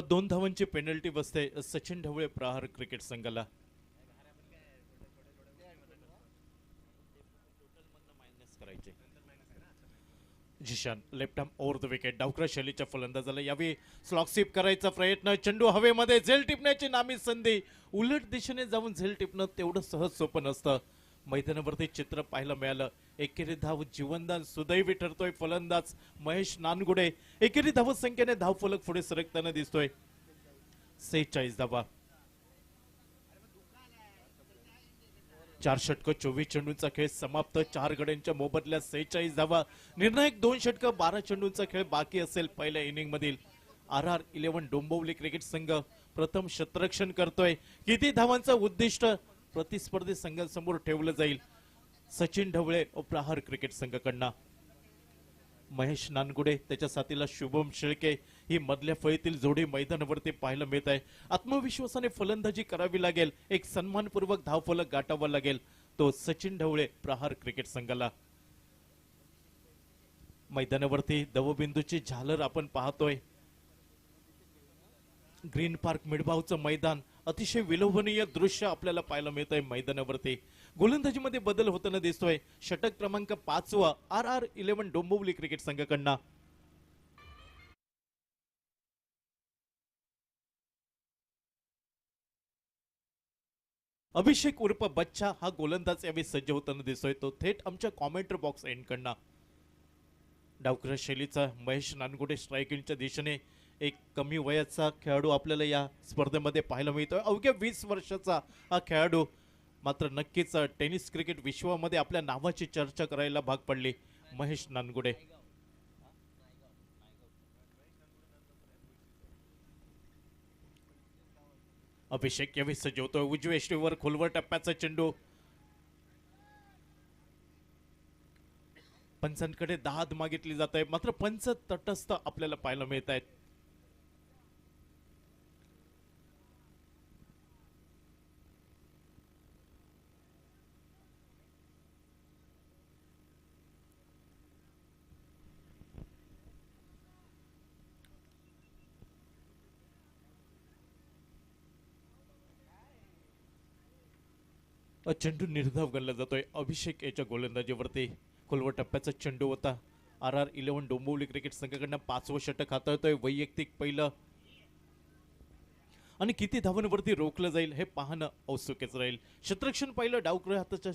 दोन धावांची पेनल्टी बसते सचिन ढवळे प्रहार क्रिकेट संघाला. Jishan left arm over the wicket. डावखरा शैलीच्या फलंदाजाला यावेळी स्लॉक स्वीप करायचा प्रयत्न. चेंडू हवेमध्ये झेल टिपण्याची नामी संधी. उलट दिशेने जाऊन झेल टिपणं तेवढं सहज सोपं नसतं. मैदानावरती चित्र पाहायला मिळालं. एकेरी धाव जीवनदान सुदैवी ठरतोय फलंदाज महेश नानगुडे. एकेरी धाव संख्येने धाव फलक पुढे सरकताना दिसतोय. 46 धावा. 4 षटक 24 चेंडूंचा खेळ समाप्त. 4 गड्यांच्या मोबदल्यात 46 धावा. निर्णायक 2 षटक 12 चेंडूंचा खेळ बाकी असेल पहिल्या इनिंग मधील. RR 11 डोंबिवली क्रिकेट संघ प्रथम शतरक्षण करतोय. किती धावांचं उद्दिष्ट प्रतिस्पर्धी संघांसमोर ठेवलं जाईल. सचिन ढवळे व प्रहार क्रिकेट संघाकडनं महेश नानगुडे त्याच्या साथीला शुभम शेळके ही मधल्या फळीतील जोडी मैदानावरती पाहायला मिळत आहे. आत्मविश्वासाने फलंदाजी करावी लागेल. एक सन्मानपूर्वक धावफलक गाठावा लागेल. तो सचिन ढवळे प्रहार क्रिकेट संघाला. मैदानावरती दवबिंदूची झालर आपण पाहतोय. ग्रीन पार्क मिडबावचं मैदान अतिशय विलोभनीय दृश्य आपल्याला पाहायला मिळत आहे. मैदानावरती गोलंदाजीमध्ये बदल होताना दिसतोय. षटक क्रमांक 5 RR 11 डोंबिवली क्रिकेट संघाकडनं. अभिषेक उर्फ बच्चा हा गोलंदाज यावेळी सज्ज होताना दिसतोय. तो थेट आमच्या कॉमेंट्री बॉक्स एंड कडनं. डावखरा शैलीचा महेश नानगुडे स्ट्रायकिंगच्या दिशेने एक कमी वयाचा खेळाडू आपल्याला या स्पर्धेमध्ये पाहायला मिळतोय. अवघ्या 20 वर्षाचा हा खेळाडू मात्र नक्कीच टेनिस क्रिकेट विश्वामध्ये आपल्या नावाची चर्चा करायला भाग पडली. महेश नानगुडे. अभिषेक यावेळी सज्ज होतोय. उजव्या यष्टीवर खोलवर टप्प्याचा चेंडू. पंचांकडे दाद मागितली जात आहे मात्र पंच तटस्थ आपल्याला पाहायला मिळत आहेत. चेंडू निर्धाव गणला जातोय. अभिषेक याच्या गोलंदाजीवरती खोलवर टप्प्याचा चेंडू होता. RR 11 डोंबिवली क्रिकेट संघाकडनं 5वं षटक हाताळतोय. वैयक्तिक पहिलं आणि किती धावांवरती रोखलं जाईल हे पाहणं औत्सुक्याचं राहील. शतरक्षण पहिलं डावखऱ्या हाताच्या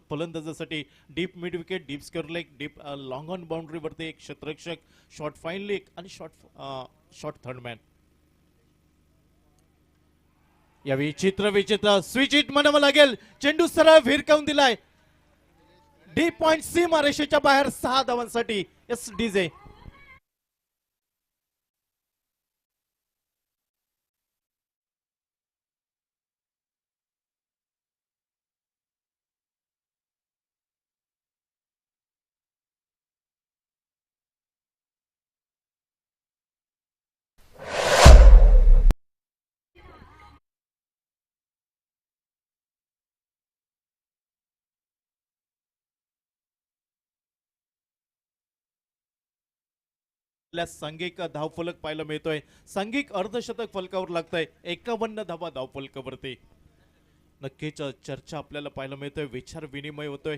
फलंदाजासाठी deep mid wicket, deep square leg, deep long on बाउंड्रीवरती एक शतरक्षक, शॉर्ट फाईन लेग आणि शॉर्ट थर्ड मॅन. यावेळी चित्र विचित्र स्विच हिट म्हणावं लागेल. चेंडू सरळ भिरकावून दिलाय. डी पॉइंट सीमा रेषेच्या बाहेर 6 धावांसाठी SDJ. सांघिक धावफलक पाहायला मिळतोय. सांघिक अर्धशतक फलकावर लागतंय. 51 धावा धावफलकावरती. नक्कीच चर्चा आपल्याला पाहायला मिळतोय. विचार विनिमय होतोय.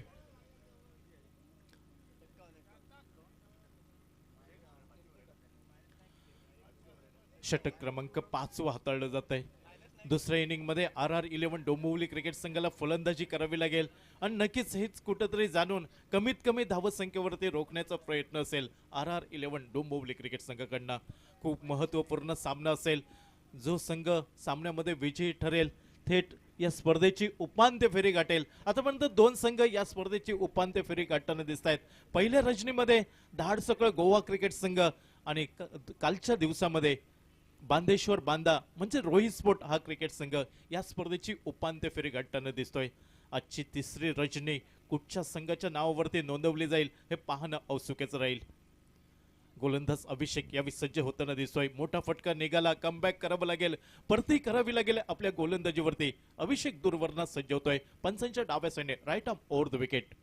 षटक क्रमांक 5 हाताळलं जात आहे. दुसऱ्या इनिंग मध्ये RR11 डोंबिवली क्रिकेट संघाला फलंदाजी करावी लागेल आणि नक्कीच हेच कुठेतरी जाणून कमीत कमी धावसंख्येवरती रोखण्याचा प्रयत्न असेल RR11 डोंबिवली क्रिकेट संघाकडनं. खूप महत्त्वपूर्ण सामना असेल. जो संघ सामन्यामध्ये विजयी ठरेल थेट या स्पर्धेची उपांत्य फेरी गाठेल. आतापर्यंत दोन संघ या स्पर्धेची उपांत्य फेरी गाठताना दिसत आहेत. पहिल्या रजनीमध्ये धाडसकळ गोवा क्रिकेट संघ आणि कालच्या दिवसामध्ये बांदेश्वर बांदा म्हणजे रोहित स्पोर्ट हा क्रिकेट संघ या स्पर्धेची उपांत्य फेरी गाठताना दिसतोय. आजची तिसरी रजनी कुठच्या संघाच्या नावावरती नोंदवली जाईल हे पाहणं औत्सुक्याचं राहील. गोलंदाज अभिषेक यावेळी सज्ज होताना दिसतोय. मोठा फटका निघाला, कमबॅक करावं लागेल, परती करावी लागेल आपल्या गोलंदाजीवरती. अभिषेक दूरवरणात सज्ज होतोय. पंचांच्या डाव्या साईडने right arm over the wicket.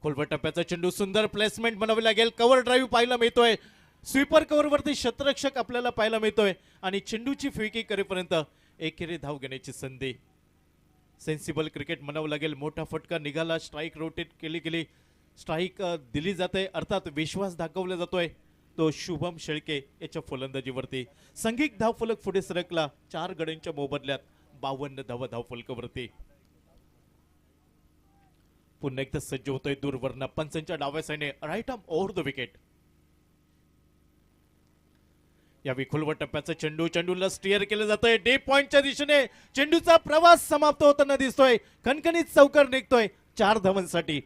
खोलवर टप्प्याचा चेंडू, सुंदर प्लेसमेंट बनावी लागेल. कव्हर ड्राईव्ह पाहायला मिळतोय. स्वीपर कव्हरवरती शतरक्षक आपल्याला पाहायला मिळतोय आणि चेंडूची फिरकी करेपर्यंत एकेरी धाव घेण्याची संधी. सेन्सिबल क्रिकेट म्हणावं लागेल. मोठा फटका निघाला, स्ट्राईक रोटेट केली गेली, स्ट्राईक दिली जाते, अर्थात विश्वास दाखवला जातोय तो शुभम शेळके याच्या फलंदाजीवरती. संघिक धाव फलक पुढे सरकला 4 गड्यांच्या मोबदल्यात 52 धावा धाव फलकावरती. पुन्हा एकदा सज्ज होतोय दूरवरनं पंचांच्या डाव्या साईडने right arm over the wicket. यावेळी खोलवर टप्प्याचा चेंडू, चेंडूला स्टिअर केलं जातंय डीप पॉइंटच्या दिशेने. चेंडूचा प्रवास समाप्त होताना दिसतोय. खणखणीत चौकार निघतोय 4 धावांसाठी.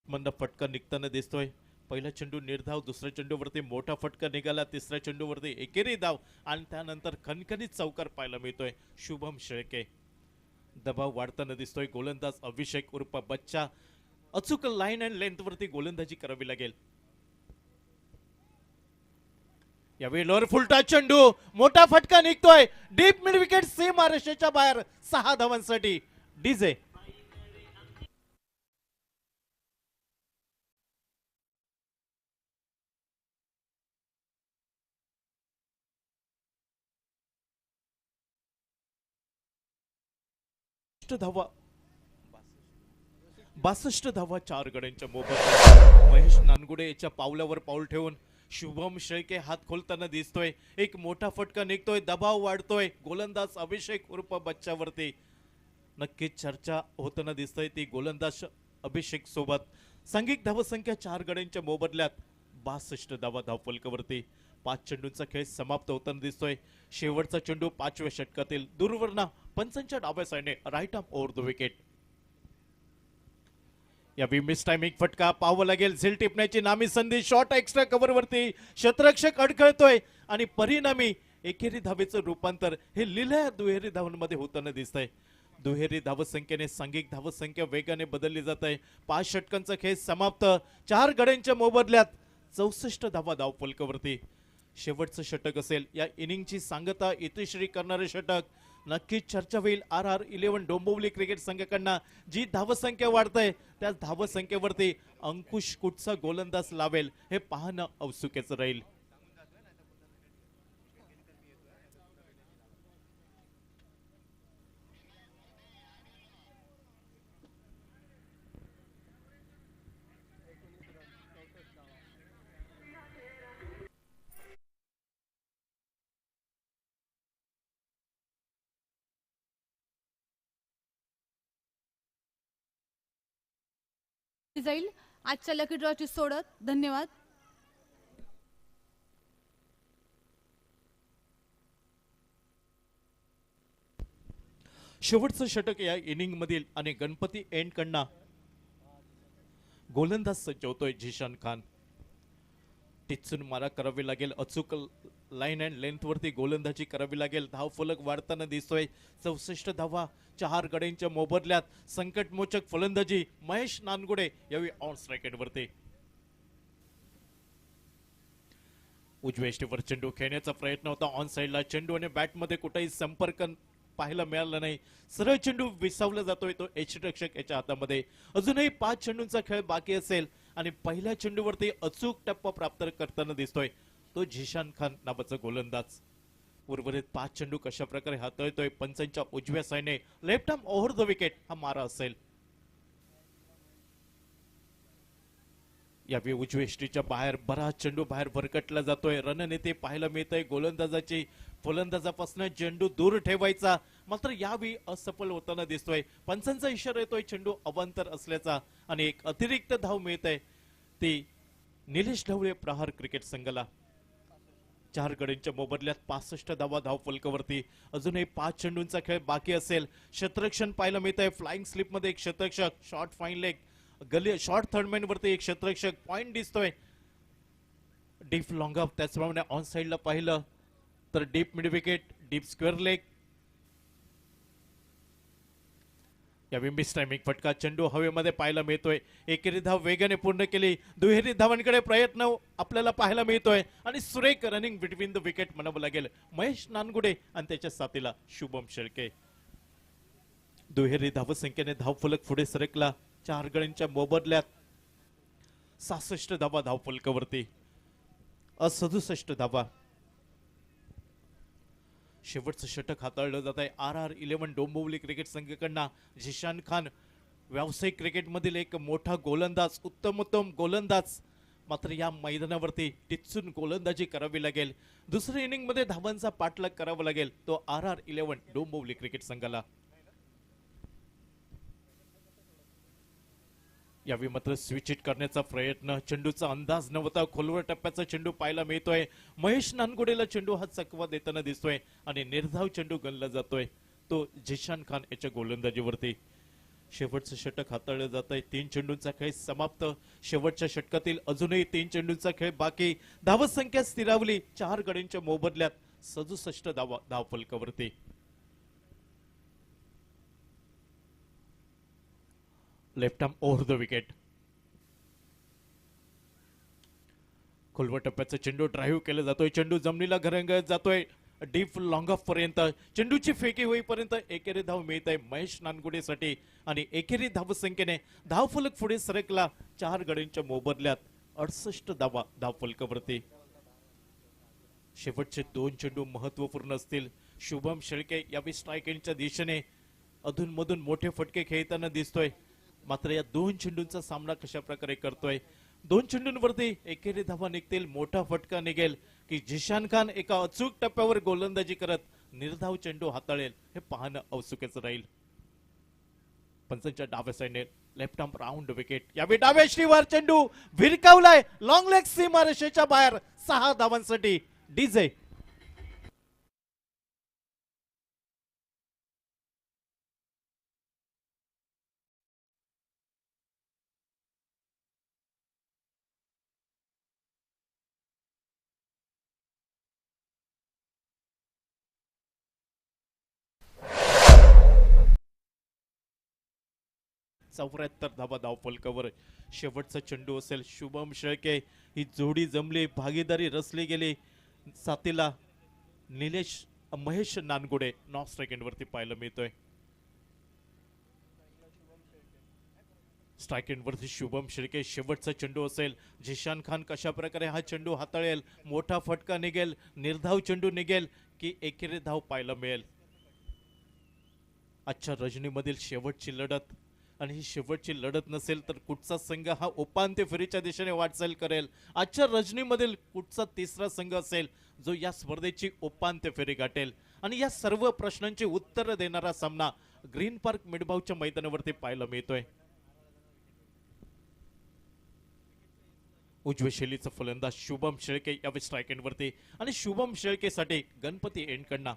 मधनं फटका निघताना दिसतोय. पहिला चेंडू निर्धाव, दुसऱ्या चेंडूवरती मोठा फटका निघाला, तिसऱ्या चेंडूवरती एकेरी धाव आणि त्यानंतर खणखणीत चौकार पाहायला मिळतोय शुभम शेळके. दबाव वाढताना दिसतोय. गोलंदाज अभिषेक उर्फ बच्चा. अचूक लाईन अँड लेंथ वरती गोलंदाजी करावी लागेल. यावेळी लोअर फुलटा चेंडू, मोठा फटका निघतोय डीप मिड विकेट, सी महाराष्ट्राच्या बाहेर 6 धावांसाठी. डीजे धावा 62 धावा 4 गड्यांच्या मोबदल्यात. महेश नानगुडे याच्या पावलावर पाऊल ठेवून शुभम शेळके हात खोलताना दिसतोय. एक मोठा फटका निघतोय, दबाव वाढतोय गोलंदाज अभिषेक उर्फ बच्चावरती. नक्कीच चर्चा होताना दिसतोय ती गोलंदाज अभिषेक सोबत. सांघिक धावसंख्या 4 गड्यांच्या मोबदल्यात 62 धावा धाव फलकावरती. 5 चेंडूंचा खेळ समाप्त होताना दिसतोय. शेवटचा चेंडू 5व्या षटकातील दूरवरना पंचांच्या डाव्या साईडने right arm over the wicket. यावेळी मिस टायमिंग फटका पाहावं लागेल. झेल टिपण्याची नामी संधी. शॉर्ट एक्स्ट्रा कव्हरवरती शतरक्षक अडखळतोय आणि परिणामी एकेरी धावेचं रूपांतर हे लिहिल्या दुहेरी धावांमध्ये होताना दिसतंय. दुहेरी धावसंख्येने सांघिक धावसंख्या वेगाने बदलली जात आहे. 5 षटकांचा खेळ समाप्त. 4 गड्यांच्या मोबदल्यात 64 धावा धाव फलकावरती. शेवटचं षटक असेल या इनिंगची सांगता इतिश्री करणारे षटक. नक्कीच चर्चा होईल RR11 डोंबिवली क्रिकेट संघाकडनं जी धावसंख्या वाढतंय त्या धावसंख्येवरती अंकुश कुठचा गोलंदाज लावेल हे पाहणं औत्सुक्याचं राहील. जाईल आजच्या लकी ड्रॉची सोडत. धन्यवाद. शेवटचं षटक या इनिंग मधील आणि गणपती एंड कडनं गोलंदाज सज्ज होतोय झिशान खान. टिचून मारा करावी लागेल. अचूक लाईन अँड लेंथ वरती गोलंदाजी करावी लागेल. धाव फलक वाढताना दिसतोय. 64 धावा 4 गड्यांच्या मोबदल्यात. संकटमोचक फलंदाजी महेश नानगुडे यावेळी ऑन स्ट्राइक वरती. उजव्या वर चेंडू खेळण्याचा प्रयत्न होता ऑन साइडला. चेंडू आणि बॅट मध्ये कुठेही संपर्क पाहायला मिळाला नाही. सरळ चेंडू विसावला जातोय तो यष्टिरक्षक याच्या हातामध्ये. अजूनही 5 चेंडूंचा खेळ बाकी असेल आणि पहिल्या चेंडूवरती अचूक टप्पा प्राप्त करताना दिसतोय तो झिशान खान नावाचा गोलंदाज. उर्वरित 5 चेंडू कशा प्रकारे हाताळतोय पंचांच्या उजव्या साईडने left arm over the wicket हा मारा असेल. यावेळी उजव्या यष्टीच्या बाहेर बराच चेंडू बाहेर भरकटला जातोय. रणनीती पाहायला मिळतंय गोलंदाजाची. फलंदाजापासून चेंडू दूर ठेवायचा, मात्र यावेळी असफल होताना दिसतोय. पंचांचा इशारा येतोय चेंडू अवांतर असल्याचा आणि एक अतिरिक्त धाव मिळतंय ती निलेश ढवळे प्रहार क्रिकेट संघाला. 4 गड्यांच्या मोबदल्यात 65 धावा धाव फलकावरती. अजूनही 5 चेंडूंचा खेळ बाकी असेल. क्षेत्ररक्षण पाहायला मिळतंय. फ्लाइंग स्लिप मध्ये एक क्षेत्ररक्षक, शॉर्ट फाईन लेग, गली शॉर्ट थर्डमॅन वरती एक क्षेत्ररक्षक, पॉइंट दिसतोय. डीप लॉंग अप, त्याचप्रमाणे ऑन साइडला पाहिलं तर deep mid wicket, deep square leg. यावेळी मिस टायमिंग फटका, चेंडू हवेमध्ये पाहायला मिळतोय. एकेरी धाव वेगाने पूर्ण केली. दुहेरी धावांकडे प्रयत्न आपल्याला पाहायला मिळतोय आणि सुरेख रनिंग बिटवीन द विकेट म्हणावं लागेल महेश नानगुडे आणि त्याच्या साथीला शुभम शेळके. दुहेरी धावसंख्येने धावफलक पुढे सरकला. 4 गड्यांच्या मोबदल्यात 66 धावा धावफलकावरती, 67 धावा. शेवटचं षटक हाताळलं जात आहे RR11 डोंबिवली क्रिकेट संघाकडनं. झिशान खान व्यावसायिक क्रिकेटमधील एक मोठा गोलंदाज, उत्तमोत्तम गोलंदाज. मात्र या मैदानावरती टिचून गोलंदाजी करावी लागेल. दुसऱ्या इनिंग मध्ये धावांचा पाठलाग करावा लागेल तो RR11 डोंबिवली क्रिकेट संघाला. यावेळी मात्र स्विच हिट करण्याचा प्रयत्न, चेंडूचा अंदाज नव्हता. खोलवर टप्प्याचा चेंडू पाहायला मिळतोय. महेश नानगुडेला चेंडू हा चकवा देताना दिसतोय आणि निर्धाव चेंडू गणला जातोय तो झिशान खान याच्या गोलंदाजीवरती. शेवटचं षटक हाताळलं जात आहे. 3 चेंडूंचा खेळ समाप्त. शेवटच्या षटकातील अजूनही 3 चेंडूंचा खेळ बाकी. धावसंख्या स्थिरावली. 4 गड्यांच्या मोबदल्यात 67 धावा धावफलकावरती. Left arm over the wicket. खोलवर टप्प्याचा चेंडू ड्राईव्ह केला जातोय. चेंडू जमिनीला घरंगळत जातोय डीप लॉंग ऑफ पर्यंत. चेंडूची फेकी होईपर्यंत एकेरी धाव मिळत आहे महेश नानगुडेसाठी आणि एकेरी धावसंख्येने धावफलक पुढे सरकला. 4 गड्यांच्या मोबदल्यात 68 धावा धावफलकावरती. शेवटचे 2 चेंडू महत्वपूर्ण असतील. शुभम शेळके यावेळी स्ट्राईक एंडच्या दिशेने अधूनमधून मोठे फटके खेळताना दिसतोय. मात्र या 2 चेंडूंचा सामना कशा प्रकारे करतोय. 2 चेंडूंवरती एकेरी धावा निघतील, मोठा फटका निघेल की झिशान खान एका अचूक टप्प्यावर गोलंदाजी करत निर्धाव चेंडू हाताळेल हे पाहणं औत्सुक्याचं राहील. पंचांच्या डाव्या साईडने लेफ्ट आर्म राऊंड विकेट. यावेळी डाव्या श्रीवार चेंडू भिरकावलाय लॉंग लेग सीमारेषेच्या बाहेर. 6 धावांसाठी डीजे. चौऱ्याहत्तर धावा धावफलकावर. शेवटचा चेंडू असेल. शुभम शेळके ही जोडी जमली, भागीदारी रचली गेली. साथीला महेश नानगुडे नॉफ स्ट्राईक वरती पाहायला मिळतोय. स्ट्राईक वरती शुभम शेळके. शेवटचा चेंडू असेल. झिशान खान कशा प्रकारे हा चेंडू हाताळेल. मोठा फटका निघेल, निर्धाव चेंडू निघेल की एकेरी धाव पाहायला मिळेल. आजच्या रजनीमधील शेवटची लढत आणि ही शेवटची लढत नसेल तर कुठचा संघ हा उपांत्य फेरीच्या दिशेने वाटचाल करेल. आजच्या रजनीमधील कुठचा तिसरा संघ असेल जो या स्पर्धेची उपांत्य फेरी गाठेल. आणि या सर्व प्रश्नांची उत्तर देणारा सामना ग्रीन पार्क मिडबावच्या मैदानावरती पाहायला मिळतोय. उजव्या शैलीचा फलंदाज शुभम शेळके यावेळी स्ट्राईक एंडवरती आणि शुभम शेळकेसाठी गणपती एंडकडनं.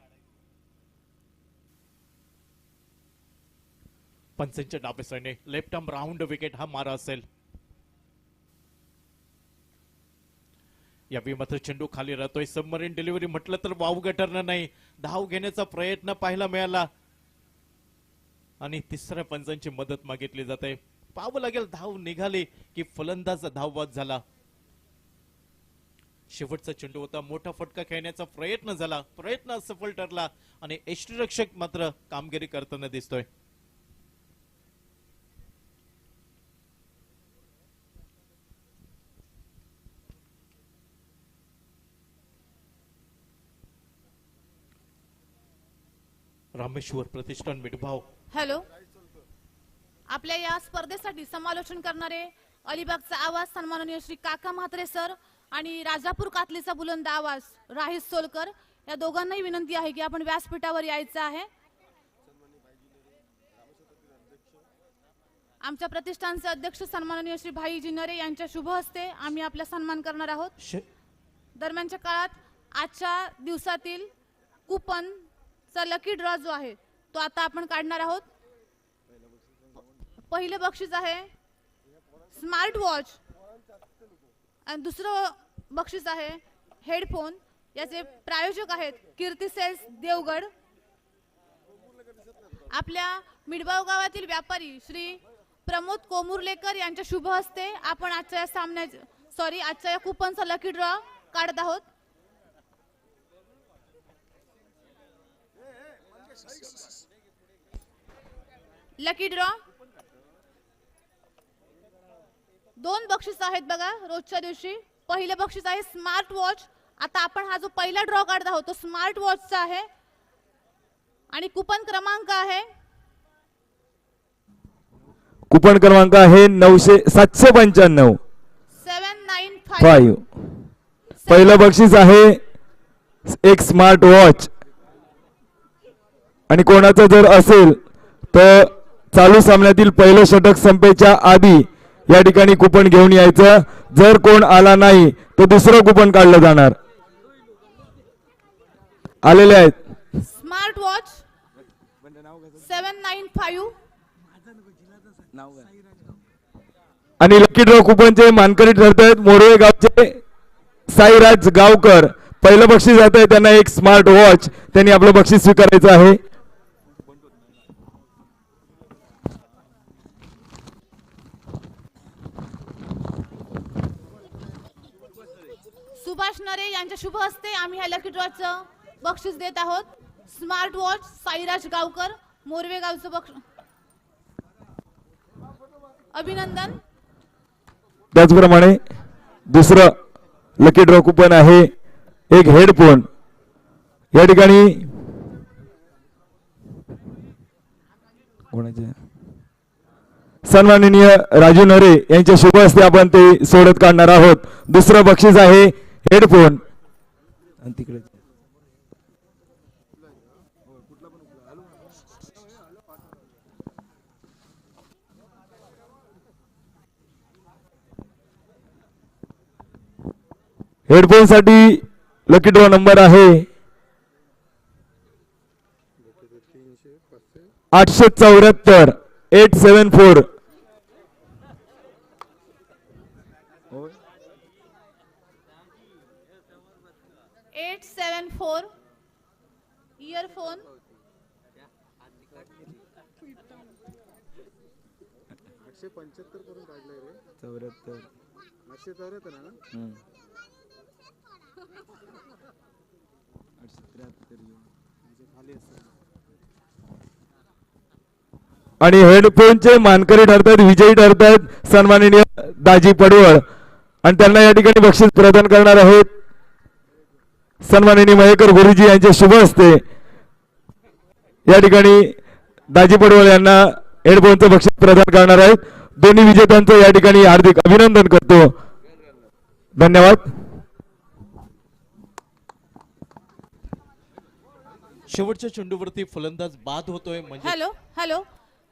पंचांच्या डाव्या साईडने लेफ्ट आर्म राऊंड विकेट हा मारा असेल. यावेळी मात्र चेंडू खाली राहतोय. सबमरीन डिलिव्हरी म्हटलं तर वावगं ठरणार नाही. धाव घेण्याचा प्रयत्न पाहायला मिळाला आणि तिसऱ्या पंचांची मदत मागितली जाते. पाहावं लागेल धाव निघाली की फलंदाज धावबाद झाला. शेवटचा चेंडू होता. मोठा फटका खेळण्याचा प्रयत्न झाला, प्रयत्न असफल ठरला आणि यष्टीरक्षक मात्र कामगिरी करताना दिसतोय. रामेश्वर प्रतिष्ठान मिठभाव. हॅलो. आपल्या या स्पर्धेसाठी समालोचन करणारे अलिबागचा आवाज सन्माननीय श्री काका म्हात्रे सर आणि राजापूर कातलीचा बुलंद आवाज राहिस सोलकर, या दोघांनाही विनंती आहे की आपण व्यासपीठावर यायचं आहे. आमच्या प्रतिष्ठानचे अध्यक्ष सन्माननीय श्री भाई जिनरे यांच्या शुभ हस्ते आम्ही आपला सन्मान करणार आहोत. दरम्यानच्या काळात आजच्या दिवसातील कुपनचा लकी ड्रॉ जो आहे तो आता आपण काढणार आहोत. पहिलं बक्षीस आहे स्मार्ट वॉच आणि दुसरं बक्षीस आहे हेडफोन. याचे प्रायोजक आहेत कीर्ती सेल्स देवगड. आपल्या मिडबाव गावातील व्यापारी श्री प्रमोद कोमुर्लेकर यांच्या शुभ हस्ते आपण आजच्या या कुपनचा लकी ड्रॉ काढत आहोत. लकी ड्रॉ 2 बक्षीस आहेत बघा रोजच्या दिवशी. पहिलं बक्षीस आहे स्मार्ट वॉच. आता आपण हा जो पहिला ड्रॉ काढत आहोत तो स्मार्ट वॉचचा आहे आणि कुपन क्रमांक आहे कुपन क्रमांक आहे 795 795. पहिलं बक्षीस आहे एक स्मार्ट वॉच आणि कोणाचं जर असेल तर चालू सामन्यातील पहिलं षटक संपेच्या आधी या ठिकाणी कुपन घेऊन यायचं. जर कोण आला नाही तर दुसरं कुपन काढलं जाणार. आलेले आहेत स्मार्ट वॉच 795. आणि लकी ड्रॉ कुपनचे मानकरी ठरत आहेत मोरवे गावचे साईराज गावकर. पहिलं बक्षीस जात आहे त्यांना एक स्मार्ट वॉच. त्यांनी आपलं बक्षीस स्वीकारायचं आहे. सुभाष नरे यांच्या शुभ हस्ते आम्ही ह्या लकी ड्रॉचं बक्षीस देत आहोत. स्मार्ट वॉच साईराज गावकर मोरवे गावचं बक्षीस. अभिनंदन. त्याचप्रमाणे दुसरं लकी ड्रॉ कुपन आहे एक हेडफोन. या ठिकाणी सन्माननीय राजू नरे यांच्या शुभ हस्ते आपण ते सोडत काढणार आहोत. दुसरं बक्षीस आहे हेडफोन. आणि तिकडे हेडफोन साठी लकी ड्रॉ नंबर आहे 874 874. 874 इयरफोन. आणि हेडफोनचे मानकरी ठरतात विजयी ठरतात सन्माननीय दाजी पडवळ आणि त्यांना या ठिकाणी बक्षीस प्रदान करणार आहेत सन्माननीय मयेकर गुरुजी यांच्या शुभ हस्ते. या ठिकाणी दाजी पडवळ यांना हेडफोनचं बक्षीस प्रदान करणार आहेत. दोन्ही विजेत्यांचं या ठिकाणी हार्दिक अभिनंदन करतो. धन्यवाद. शेवटच्या चेंडूवरती फलंदाज बाद होतोय म्हणजे हॅलो.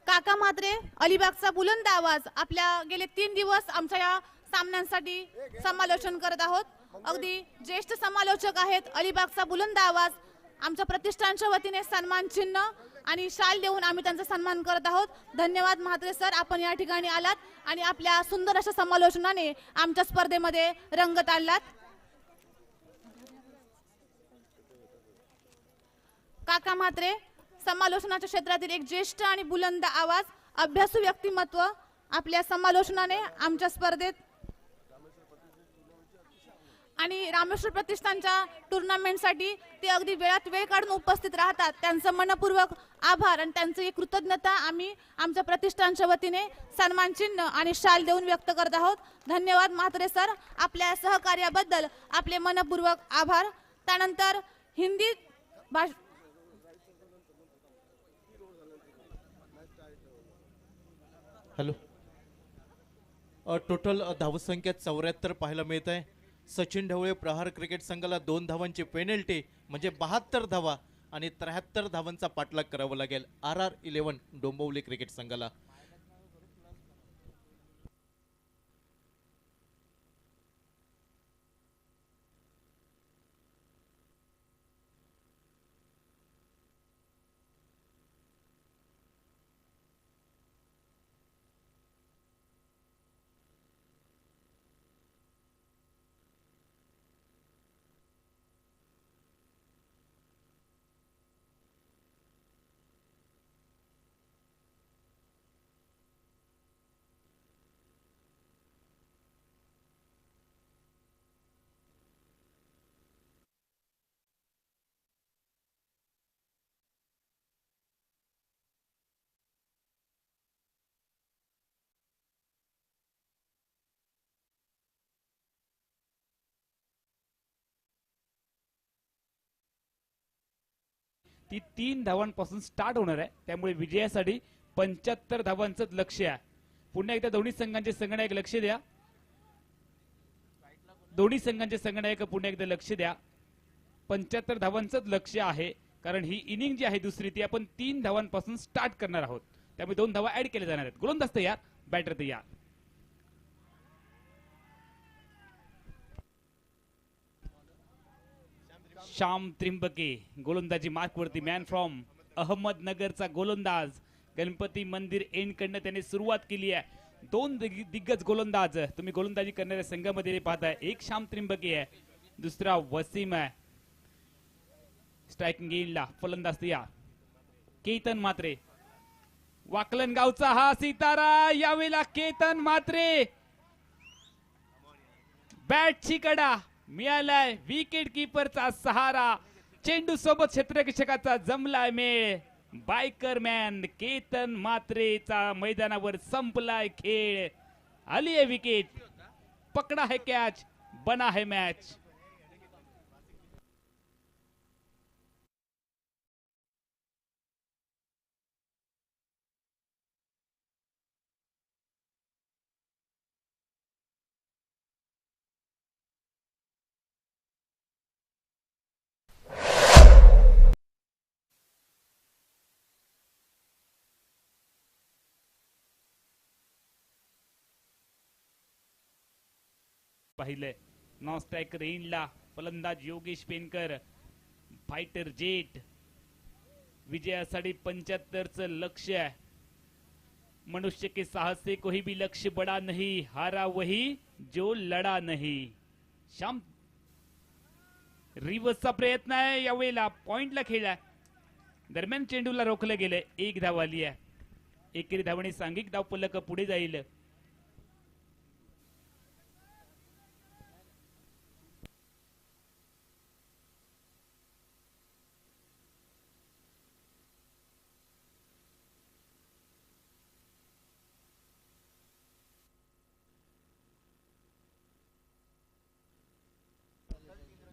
काका म्हात्रे अलिबागचा बुलंद आवाज आपल्या गेले 3 दिवस आमच्या या सामन्यांसाठी समालोचन करत आहोत. अगदी ज्येष्ठ समालोचक आहेत. अलिबागचा बुलंद आवाज आमच्या प्रतिष्ठानच्या वतीने सन्मान चिन्ह आणि शाल देऊन आम्ही त्यांचा सन्मान करत आहोत. धन्यवाद म्हात्रे सर, आपण या ठिकाणी आलात आणि आपल्या सुंदर अशा समालोचनाने आमच्या स्पर्धेमध्ये रंगत आणलात. काका म्हात्रे समालोचनाच्या क्षेत्रातील एक ज्येष्ठ आणि बुलंद आवाज, अभ्यासू व्यक्तिमत्व. आपल्या समालोचनाने आमच्या स्पर्धेत आणि रामेश्वर प्रतिष्ठानच्या टुर्नामेंटसाठी ते अगदी वेळात वेळ काढून उपस्थित राहतात. त्यांचं मनपूर्वक आभार आणि त्यांची एक कृतज्ञता आम्ही आमच्या प्रतिष्ठानच्या वतीने सन्मान चिन्ह आणि शाल देऊन व्यक्त करत आहोत. धन्यवाद म्हात्रे सर, आपल्या सहकार्याबद्दल आपले मनपूर्वक आभार. त्यानंतर हिंदी हॅलो. टोटल धावसंख्या 74 पाहायला मिळत आहे. सचिन ढवळे प्रहार क्रिकेट संघाला 2 धावांची पेनल्टी म्हणजे 72 धावा आणि 73 धावांचा पाठलाग करावा लागेल RR11 डोंबिवली क्रिकेट संघाला. ती 3 धावांपासून स्टार्ट होणार आहे. त्यामुळे विजयासाठी 75 धावांचं लक्ष्य आहे. पुन्हा एकदा दोन्ही संघांचे संघनायक लक्ष द्या. दोन्ही संघांचे संघनायक पुन्हा एकदा लक्ष द्या. 75 धावांचं लक्ष्य आहे कारण ही इनिंग जी आहे दुसरी ती आपण 3 धावांपासून स्टार्ट करणार आहोत. त्यामुळे 2 धावा ऍड केल्या जाणार आहेत. गोलंदाज तयार, बॅटर तयार. श्याम त्रिंबके गोलंदाजी मार्कवरती. मॅन फ्रॉम अहमदनगरचा गोलंदाज. गणपती मंदिर एंड कडनं त्याने सुरुवात केली आहे. 2 दिग्गज गोलंदाज तुम्ही गोलंदाजी करणाऱ्या संघामध्ये पाहताय. एक श्याम त्रिंबके आहे, दुसरा वसीम आहे. स्ट्रायकिंग एंडला फलंदाज तयार केतन म्हात्रे. वाकलन गावचा हा सितारा यावेळेला केतन म्हात्रे. बॅटची कडा मिळालाय. विकेट किपरचा सहारा. चेंडू सोबत क्षेत्ररक्षकाचा जमलाय मेळ. बायकर मॅन केतन म्हात्रेचा मैदानावर संपलाय खेळ. आली आहे विकेट. पकडा है कॅच, बना है मॅच. पाहिलंय नॉन स्ट्रायकर एंडला फलंदाज योगेश पेनकर. Fighter jet. विजयासाठी 75चं लक्ष्य आहे. मनुष्य के साहस से कोई भी लक्ष्य बड़ा नहीं, हारा वही जो लढा नहीं. श्याम रिव्हर्सचा प्रयत्न आहे. यावेळेला पॉइंटला खेळला. दरम्यान चेंडूला रोखलं गेलंय. 1 धाव आली आहे. एकेरी धावणे सांघिक धाव फलक पुढे जाईल.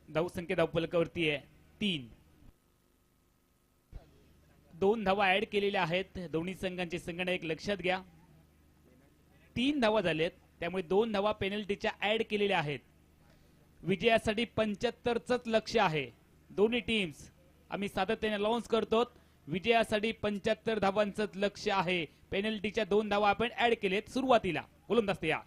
धावसंख्या धावफलकावरती आहे 3. 2 धावा ऍड केलेल्या आहेत. दोन्ही संघांचे संघनायक लक्षात घ्या. 3 धावा झाल्यात त्यामुळे 2 धावा पेनल्टीच्या ऍड केलेल्या आहेत. विजयासाठी 75चं लक्ष्य आहे. दोन्ही टीम्स आम्ही सातत्याने लॉन्च करतो. विजयासाठी 75 धावांचं लक्ष्य आहे. पेनल्टीच्या 2 धावा आपण ऍड केलेत सुरुवातीला. गोलंदाज तयार.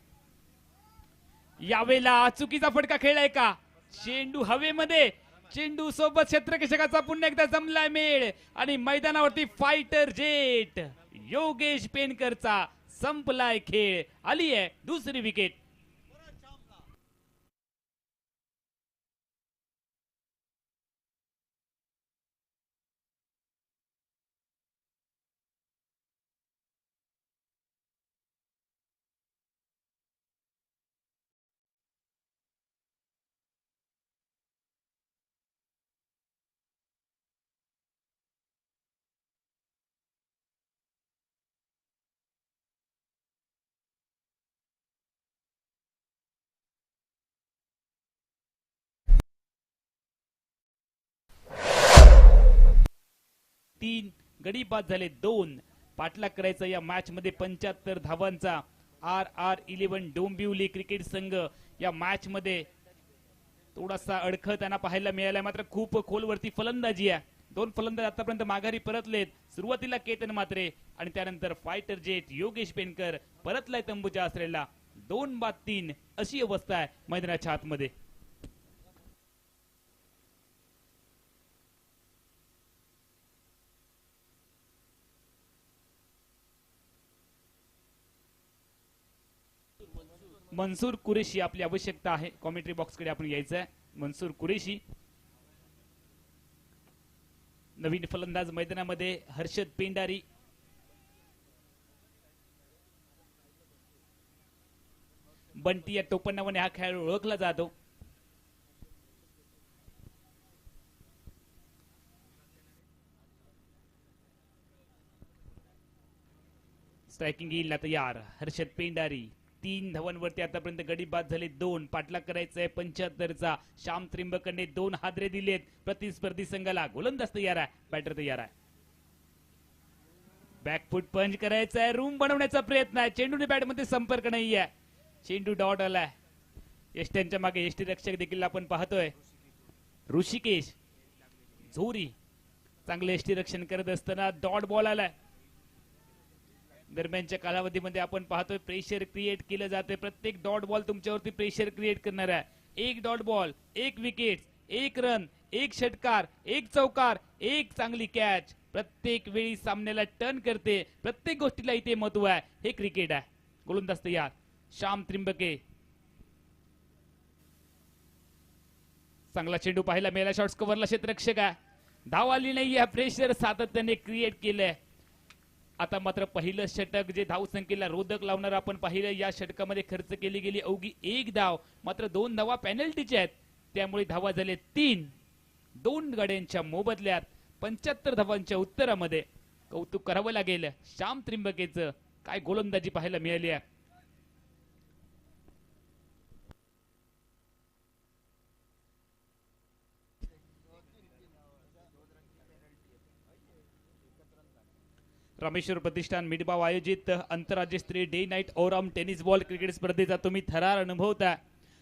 यावेळेला चुकीचा फटका खेळलाय का? चेंडू हवेमध्ये. चेंडू सोबत क्षेत्ररक्षकाचा पुन्हा एकदा जमलाय मेळ आणि मैदानावरती फायटर जेट योगेश पेनकरचा संपलाय खेळ. आली आहे दुसरी विकेट. तीन गडी बाद झाले 2. पाठलाग करायचा या मॅच मध्ये 75 धावांचा RR11 डोंबिवली क्रिकेट संघ या मॅच मध्ये थोडासा अडखळताना पाहायला मिळाला, मात्र खूप खोलवरती फलंदाजी आहे. 2 फलंदाज आतापर्यंत माघारी परतलेत. सुरुवातीला केतन मात्रे आणि त्यानंतर फायटर जेट योगेश पेनकर परतलाय तंबूच्या आसरेला. 2-3 अशी अवस्था आहे मैदानाच्या आतमध्ये. मनसूर कुरेशी आपली आवश्यकता आहे. कॉमेंट्री बॉक्स कडे आपण यायचं आहे. मनसूर कुरेशी. नवीन फलंदाज मैदानामध्ये हर्षद पेंडारी. बंटी या टोपण नावाने हा खेळाडू ओळखला जातो. स्ट्रायकिंग येईल तयार हर्षद पेंडारी. 3 धावांवरती आतापर्यंत गडी बाद झाले 2. पाठलाग करायचा आहे 75चा. श्याम त्रिंबकने 2 हादरे दिलेत प्रतिस्पर्धी संघाला. गोलंदाज तयार आहे, बॅटर तयार आहे. बॅकफुट पंच करायचा आहे, रूम बनवण्याचा प्रयत्न आहे. चेंडूने बॅट मध्ये संपर्क नाहीये. चेंडू डॉट आलाय. यष्ट्यांच्या मागे यष्टी रक्षक देखील आपण पाहतोय. ऋषिकेश झोरी चांगले यष्टी रक्षण करत असताना डॉट बॉल आलाय. दरम्यानच्या कालावधीमध्ये आपण पाहतोय प्रेशर क्रिएट केलं जाते. प्रत्येक डॉट बॉल तुमच्यावरती प्रेशर क्रिएट करणार आहे. 1 डॉट बॉल 1 विकेट 1 रन 1 षटकार 1 चौकार 1 चांगली कॅच. प्रत्येक वेळी सामन्याला टर्न करते. प्रत्येक गोष्टीला इथे महत्व आहे. हे क्रिकेट आहे. गोलंदाज तयार श्याम त्रिंबके. चांगला चेंडू पाहायला मिळाला. शॉर्ट्स कव्हरला क्षेत्ररक्षक आहे. धाव आली नाही. प्रेशर सातत्याने क्रिएट केलंय. आता मात्र पहिलं षटक जे धावसंख्येला रोधक लावणार आपण पाहिलं. या षटकामध्ये खर्च केली गेली अवघी 1 धाव. मात्र 2 धावा पेनल्टीच्या आहेत. त्यामुळे धावा झाले 3. 2 गाड्यांच्या मोबदल्यात 75 धावांच्या उत्तरामध्ये कौतुक करावं लागेल श्याम त्रिंबकेचं. काय गोलंदाजी पाहायला मिळाली आहे. रामेश्वर प्रतिष्ठान मिडबाव आयोजित आंतरराज्यस्तरीय day night all round tennis ball cricket स्पर्धेचा तुम्ही थरार अनुभवता.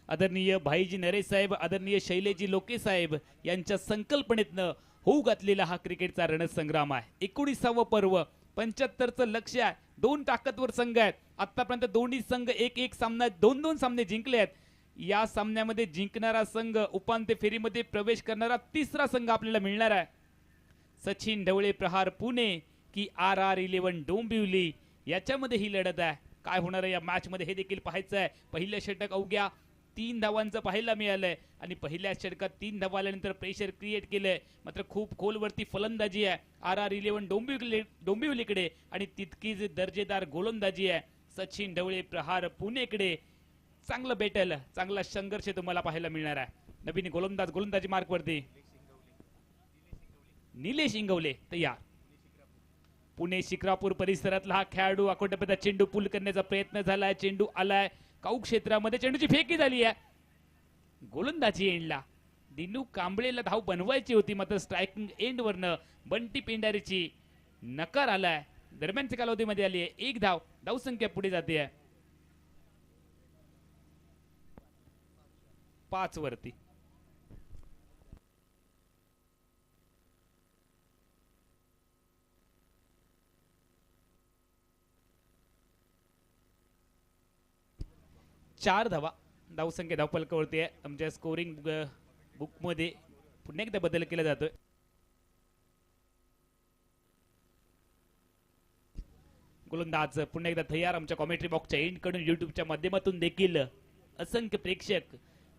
आदरणीय भाईजी नरेश साहेब, आदरणीय शैलेजी लोके साहेब यांच्या संकल्पनेतनं होऊ घातलेला हा क्रिकेटचा रणसंग्राम आहे. 19वा पर्व 75चं लक्ष्य आहे. 2 ताकदवर संघ आहेत. आतापर्यंत दोन्ही संघ 1-1 सामना 2-2 सामने जिंकले आहेत. या सामन्यामध्ये जिंकणारा संघ उपांत्य फेरीमध्ये प्रवेश करणारा 3रा संघ आपल्याला मिळणार आहे. सचिन ढवळे प्रहार पुणे की RR11 डोंबिवली याच्यामध्ये ही लढत आहे. काय होणार आहे या मॅच मध्ये हे देखील पाहायचं आहे. पहिलं षटक अवघ्या 3 धावांचं पाहायला मिळालंय आणि पहिल्या षटकात 3 धावा आल्यानंतर प्रेशर क्रिएट केलंय. मात्र खूप खोलवरती फलंदाजी आहे RR11 डोंबिवलीकडे आणि तितकीच दर्जेदार गोलंदाजी आहे सचिन ढवळे प्रहार पुणेकडे. चांगलं बॅटल, चांगला संघर्ष तुम्हाला पाहायला मिळणार आहे. नवीन गोलंदाजी मार्क वरती निलेश इंगवले तयार. पुणे शिक्रापूर परिसरातला हा खेळाडू आकोटप्याचा चेंडू पुल करण्याचा प्रयत्न झालाय. चेंडू आलाय काऊ क्षेत्रामध्ये. चेंडूची फेकी झाली आहे. गोलंदाजी एंडला दिनू कांबळेला धाव बनवायची होती, मात्र स्ट्रायकिंग एंड वरनं बंटी पेंडारीची नकार आलाय. दरम्यानच्या कालावधीमध्ये आली आहे 1 धाव. धावसंख्या पुढे जाते 5 वरती. चार धावा धावसंख्या धावफलकावरती आहे. आमच्या स्कोरिंग बुक मध्ये पुन्हा एकदा बदल केला जातोय. गोलंदाज पुन्हा एकदा तयार. आमच्या कॉमेंट्री बॉक्सच्या एंड कडून युट्यूबच्या माध्यमातून देखील असंख्य प्रेक्षक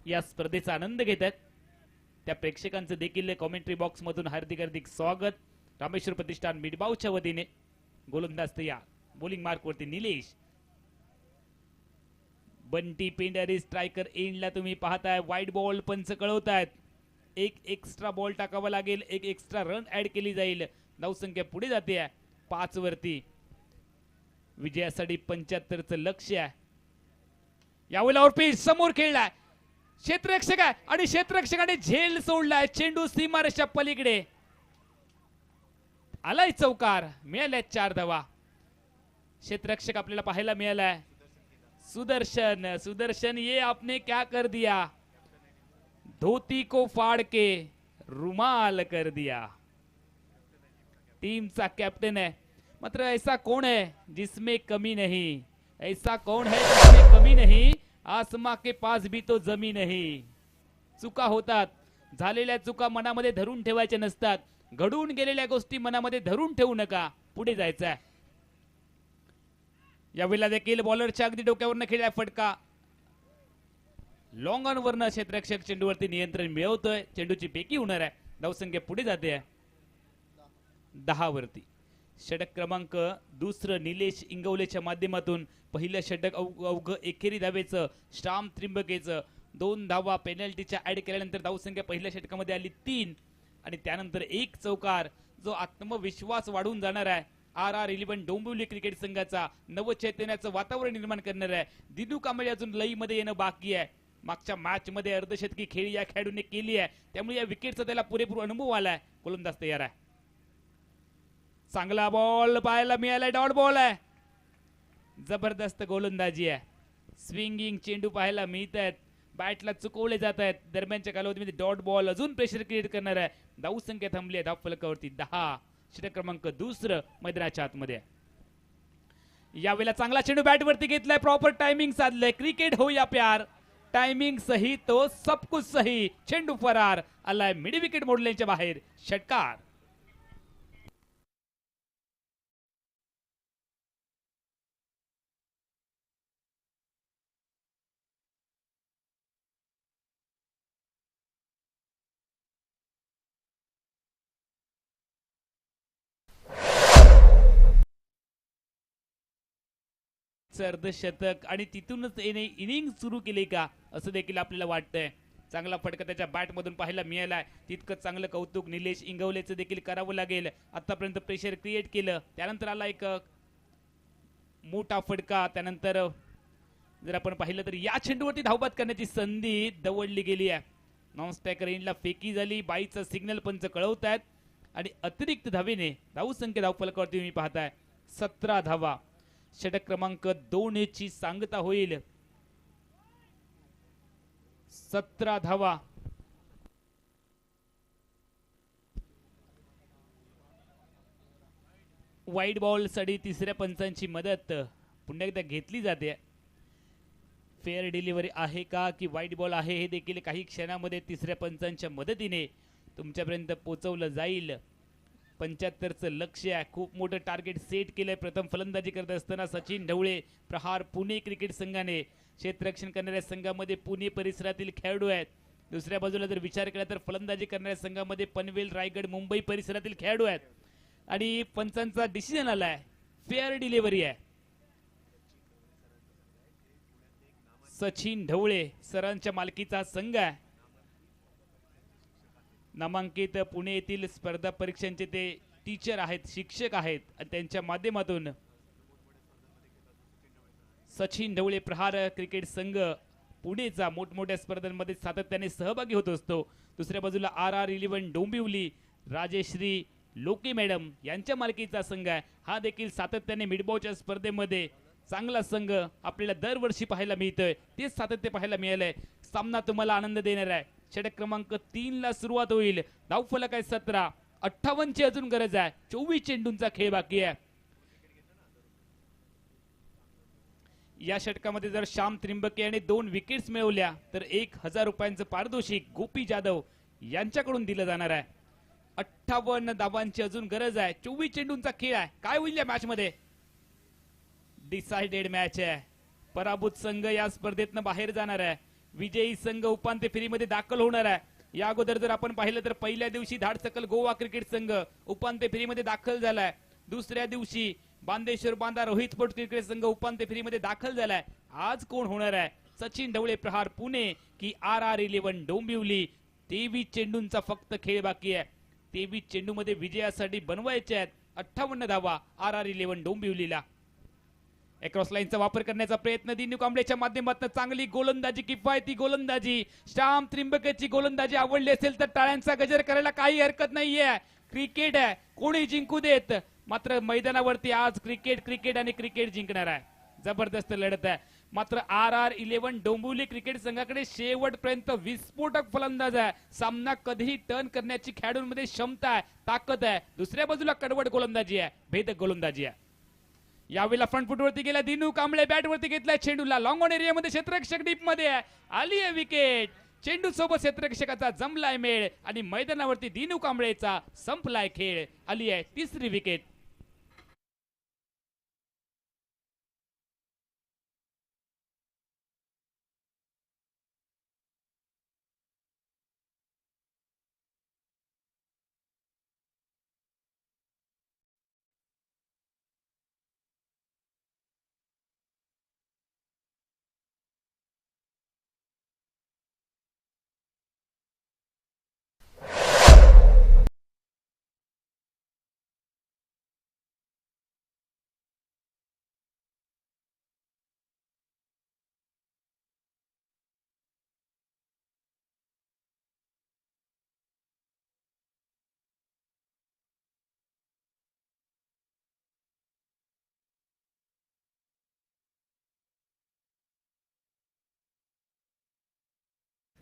या स्पर्धेचा आनंद घेत आहेत. त्या प्रेक्षकांचं देखील कॉमेंट्री बॉक्स मधून हार्दिक हार्दिक स्वागत. रामेश्वर प्रतिष्ठान मिडबावच्या वतीने गोलंदाज तयार. बॉलिंग मार्क वरती निलेश. बंटी पेंडारी स्ट्रायकर एंडला तुम्ही पाहताय. वाईट बॉल पंच कळवतायत. 1 एक्स्ट्रा बॉल टाकावा लागेल. 1 एक्स्ट्रा रन ऍड केली जाईल. धावसंख्या पुढे जाते 5 वरती. विजयासाठी 75चं लक्ष्य आहे. यावेळेला ऑफिस समोर खेळलाय. क्षेत्ररक्षक आहे आणि क्षेत्ररक्षकाने झेल सोडलाय. चेंडू सीमारेषा पलीकडे आलाय. चौकार. मिळाल्या 4 धावा. क्षेत्ररक्षक आपल्याला पाहायला मिळालाय. सुदर्शन, सुदर्शन ये आपने क्या कर दिया, धोती को फाड़ के रुमाल कर दिया. टीमचा कॅप्टन आहे. मात्र ऐसा कौन है जिसमें कमी नहीं, ऐसा कौन है जिसमें कमी नहीं, आसमां के पास भी तो जमी नहीं. चुका होतात, झालेल्या चुका मनामध्ये धरून ठेवायच्या नसतात. घडून गेलेल्या गोष्टी मनामध्ये धरून ठेवू नका, पुढे जायचं आहे. यावेळेला देखील बॉलरच्या अगदी डोक्यावरनं खेळला फटका. लॉंग ऑन वरनं क्षेत्ररक्षक चेंडूवरती नियंत्रण मिळवतोय. चेंडूची बेकी होणार आहे. धावसंख्या पुढे जाते आहे 10 वरती. षटक क्रमांक दुसरं निलेश इंगवलेच्या माध्यमातून पहिलं षटक अवघ एकेरी धावेचं श्याम त्रिंबकेचं. 2 धावा पेनल्टीच्या ऍड केल्यानंतर धावसंख्या पहिल्या षटकामध्ये आली 3 आणि त्यानंतर 1 चौकार जो आत्मविश्वास वाढून जाणार आहे. RR11 डोंबिवली क्रिकेट संघाचा नवचैतन्याचं वातावरण निर्माण करणार आहे. दिनू कांबळे अजून लईमध्ये येणं बाकी आहे. मागच्या मॅच मध्ये अर्धशतकी खेळी या खेळाडूने केली आहे, त्यामुळे या विकेटचा त्याला पुरेपूर अनुभव आलाय. गोलंदाज तयार आहे. चांगला बॉल पाहायला मिळालाय. डॉट बॉल आहे. जबरदस्त गोलंदाजी आहे. स्विंगिंग चेंडू पाहायला मिळत आहेत. बॅटला चुकवले जात आहेत. दरम्यानच्या कालावधीमध्ये डॉट बॉल अजून प्रेशर क्रिएट करणार आहे. धावसंख्या थांबली आहे धावफलकावरती 10. षटक क्रमांक दुसरं मैदानाच्या आतमध्ये. यावेळेला चांगला चेंडू बॅटवरती घेतलाय. Proper timing साधलंय. क्रिकेट हो या प्यार, टायमिंग सही तो सब कुछ सही. चेंडू फरार आलाय मिड विकेट मोडल्यांच्या बाहेर. षटकार. अर्धशतक आणि तिथूनच इनिंग सुरू केली का असं देखील आपल्याला वाटतंय. चांगला फटका त्याच्या बॅट मधून पाहायला मिळालाय. तितकं चांगलं कौतुक निलेश इंगवलेचं देखील करावं लागेल. आतापर्यंत प्रेशर क्रिएट केलं, त्यानंतर आला एक मोठा फटका. त्यानंतर जर आपण पाहिलं तर या चेंडूवरती धावबाद करण्याची संधी दवडली गेली आहे. नॉन स्ट्रायकर एंडला फेकी झाली. बाईचा सिग्नल पंच कळवतायत आणि अतिरिक्त धावेने धावसंख्या धावफलकावरती तुम्ही पाहताय 17 धावा. षटक क्रमांक 2 ची सांगता होईल. 17 धावा. वाईट बॉल साठी तिसऱ्या पंचांची मदत पुन्हा एकदा घेतली जाते. फेअर डिलिव्हरी आहे का की वाईट बॉल आहे हे देखील काही क्षणामध्ये तिसऱ्या पंचांच्या मदतीने तुमच्यापर्यंत पोहोचवलं जाईल. 75चं लक्ष्य आहे. खूप मोठं टार्गेट सेट केलंय. प्रथम फलंदाजी करत असताना सचिन ढवळे प्रहार पुणे क्रिकेट संघाने. क्षेत्ररक्षण करणाऱ्या संघामध्ये पुणे परिसरातील खेळाडू आहेत. दुसऱ्या बाजूला जर विचार केला तर फलंदाजी करणाऱ्या संघामध्ये पनवेल रायगड मुंबई परिसरातील खेळाडू आहेत. आणि पंचांचा डिसिजन आलाय फेअर डिलिव्हरी आहे. सचिन ढवळे सरांच्या मालकीचा संघ आहे. नामांकित पुणे येथील स्पर्धा परीक्षांचे ते टीचर आहेत, शिक्षक आहेत आणि त्यांच्या माध्यमातून सचिन ढवळे प्रहार क्रिकेट संघ पुणेचा मोठमोठ्या स्पर्धांमध्ये सातत्याने सहभागी होत असतो. दुसऱ्या बाजूला RR11 डोंबिवली राजेश्री लोके मॅडम यांच्या मालकीचा संघ आहे. हा देखील सातत्याने मिडबॉलच्या स्पर्धेमध्ये चांगला संघ आपल्याला दरवर्षी पाहायला मिळतोय. तेच सातत्य पाहायला मिळालंय. सामना तुम्हाला आनंद देणार आहे. षटक क्रमांक 3 ला सुरुवात होईल. धावफलक आहे 17. 58 ची अजून गरज आहे. 24 चेंडूंचा खेळ बाकी आहे. या षटकामध्ये जर श्याम त्रिंबके याने 2 विकेट्स मिळवल्या तर 1000 रुपयांचं पारितोषिक गोपी जाधव यांच्याकडून दिलं जाणार आहे. 58 धावांची अजून गरज आहे. 24 चेंडूंचा खेळ आहे. काय होईल या मॅच मध्ये? डिसाइडेड मॅच आहे. पराभूत संघ या स्पर्धेतनं बाहेर जाणार आहे. विजयी संघ उपांत्य फेरीमध्ये दाखल होणार आहे. या अगोदर जर आपण पाहिलं तर पहिल्या दिवशी धाडसकल गोवा क्रिकेट संघ उपांत्य फेरीमध्ये दाखल झालाय. दुसऱ्या दिवशी बांदेश्वर बांदा रोहित स्पोर्ट्स क्रिकेट संघ उपांत्य फेरीमध्ये दाखल झालाय. आज कोण होणार आहे? सचिन ढवळे प्रहार पुणे की RR11 डोंबिवली? 23 चेंडूंचा फक्त खेळ बाकी आहे. 23 चेंडूमध्ये विजयासाठी बनवायचे आहेत 58 धावा RR11 डोंबिवलीला. क्रॉस लाईनचा वापर करण्याचा प्रयत्न दिनू कांबळेच्या माध्यमातून. चांगली गोलंदाजी, किफायती गोलंदाजी. श्याम त्रिंबकेची गोलंदाजी आवडली असेल तर टाळ्यांचा गजर करायला काही हरकत नाहीये. क्रिकेट आहे, कोणी जिंकू देत. मात्र मैदानावरती आज क्रिकेट आणि क्रिकेट जिंकणार आहे. जबरदस्त लढत आहे. मात्र RR11 डोंबिवली क्रिकेट संघाकडे शेवटपर्यंत विस्फोटक फलंदाज आहे. सामना कधीही टर्न करण्याची खेळाडूंमध्ये क्षमता आहे, ताकद आहे. दुसऱ्या बाजूला कडवट गोलंदाजी आहे, भेदक गोलंदाजी आहे. यावेळेला फ्रंट फुटवरती गेला दिनू कांबळे, बॅट वरती घेतलाय चेंडूला, लॉंग ऑन एरियामध्ये क्षेत्ररक्षक डीप मध्ये आहे. आली आहे विकेट. चेंडू सोबत क्षेत्ररक्षकाचा जमलाय मेळ आणि मैदानावरती दिनू कांबळेचा संपलाय खेळ. आली आहे तिसरी विकेट.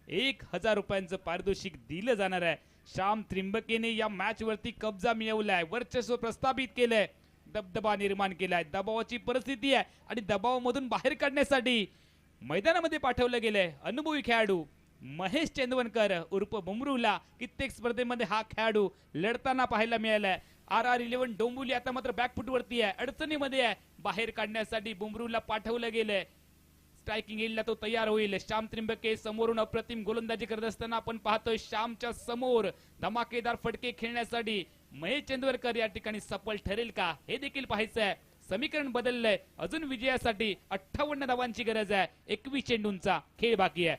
₹1000 पारितोषिक दिलं जाणार आहे. श्याम त्रिंबकेने या मॅच वरती कब्जा मिळवलाय, वर्चस्व प्रस्थापित केलंय, दबदबा निर्माण केलाय. दबावाची परिस्थिती आहे आणि दबावामधून बाहेर काढण्यासाठी मैदानामध्ये पाठवलं गेलंय अनुभवी खेळाडू महेश चंदवनकर उर्फ बुमरूला. कित्येक स्पर्धेमध्ये हा खेळाडू लढताना पाहायला मिळालाय. RR11 डोंबिवली आता मात्र बॅकफुट वरती आहे, अडचणीमध्ये आहे. बाहेर काढण्यासाठी बुमरूला पाठवलं गेलंय. स्ट्रायकिंग येईल तो तयार होईल. श्याम त्रिंबके समोरून अप्रतिम गोलंदाजी करत असताना आपण पाहतोय श्यामच्या समोर धमाकेदार फटके खेळण्यासाठी महेश चंदवरकर या ठिकाणी सफल ठरेल का हे देखील पाहायचं आहे. समीकरण बदललंय. अजून विजयासाठी 58 धावांची गरज आहे. 21 चेंडूंचा खेळ बाकी आहे.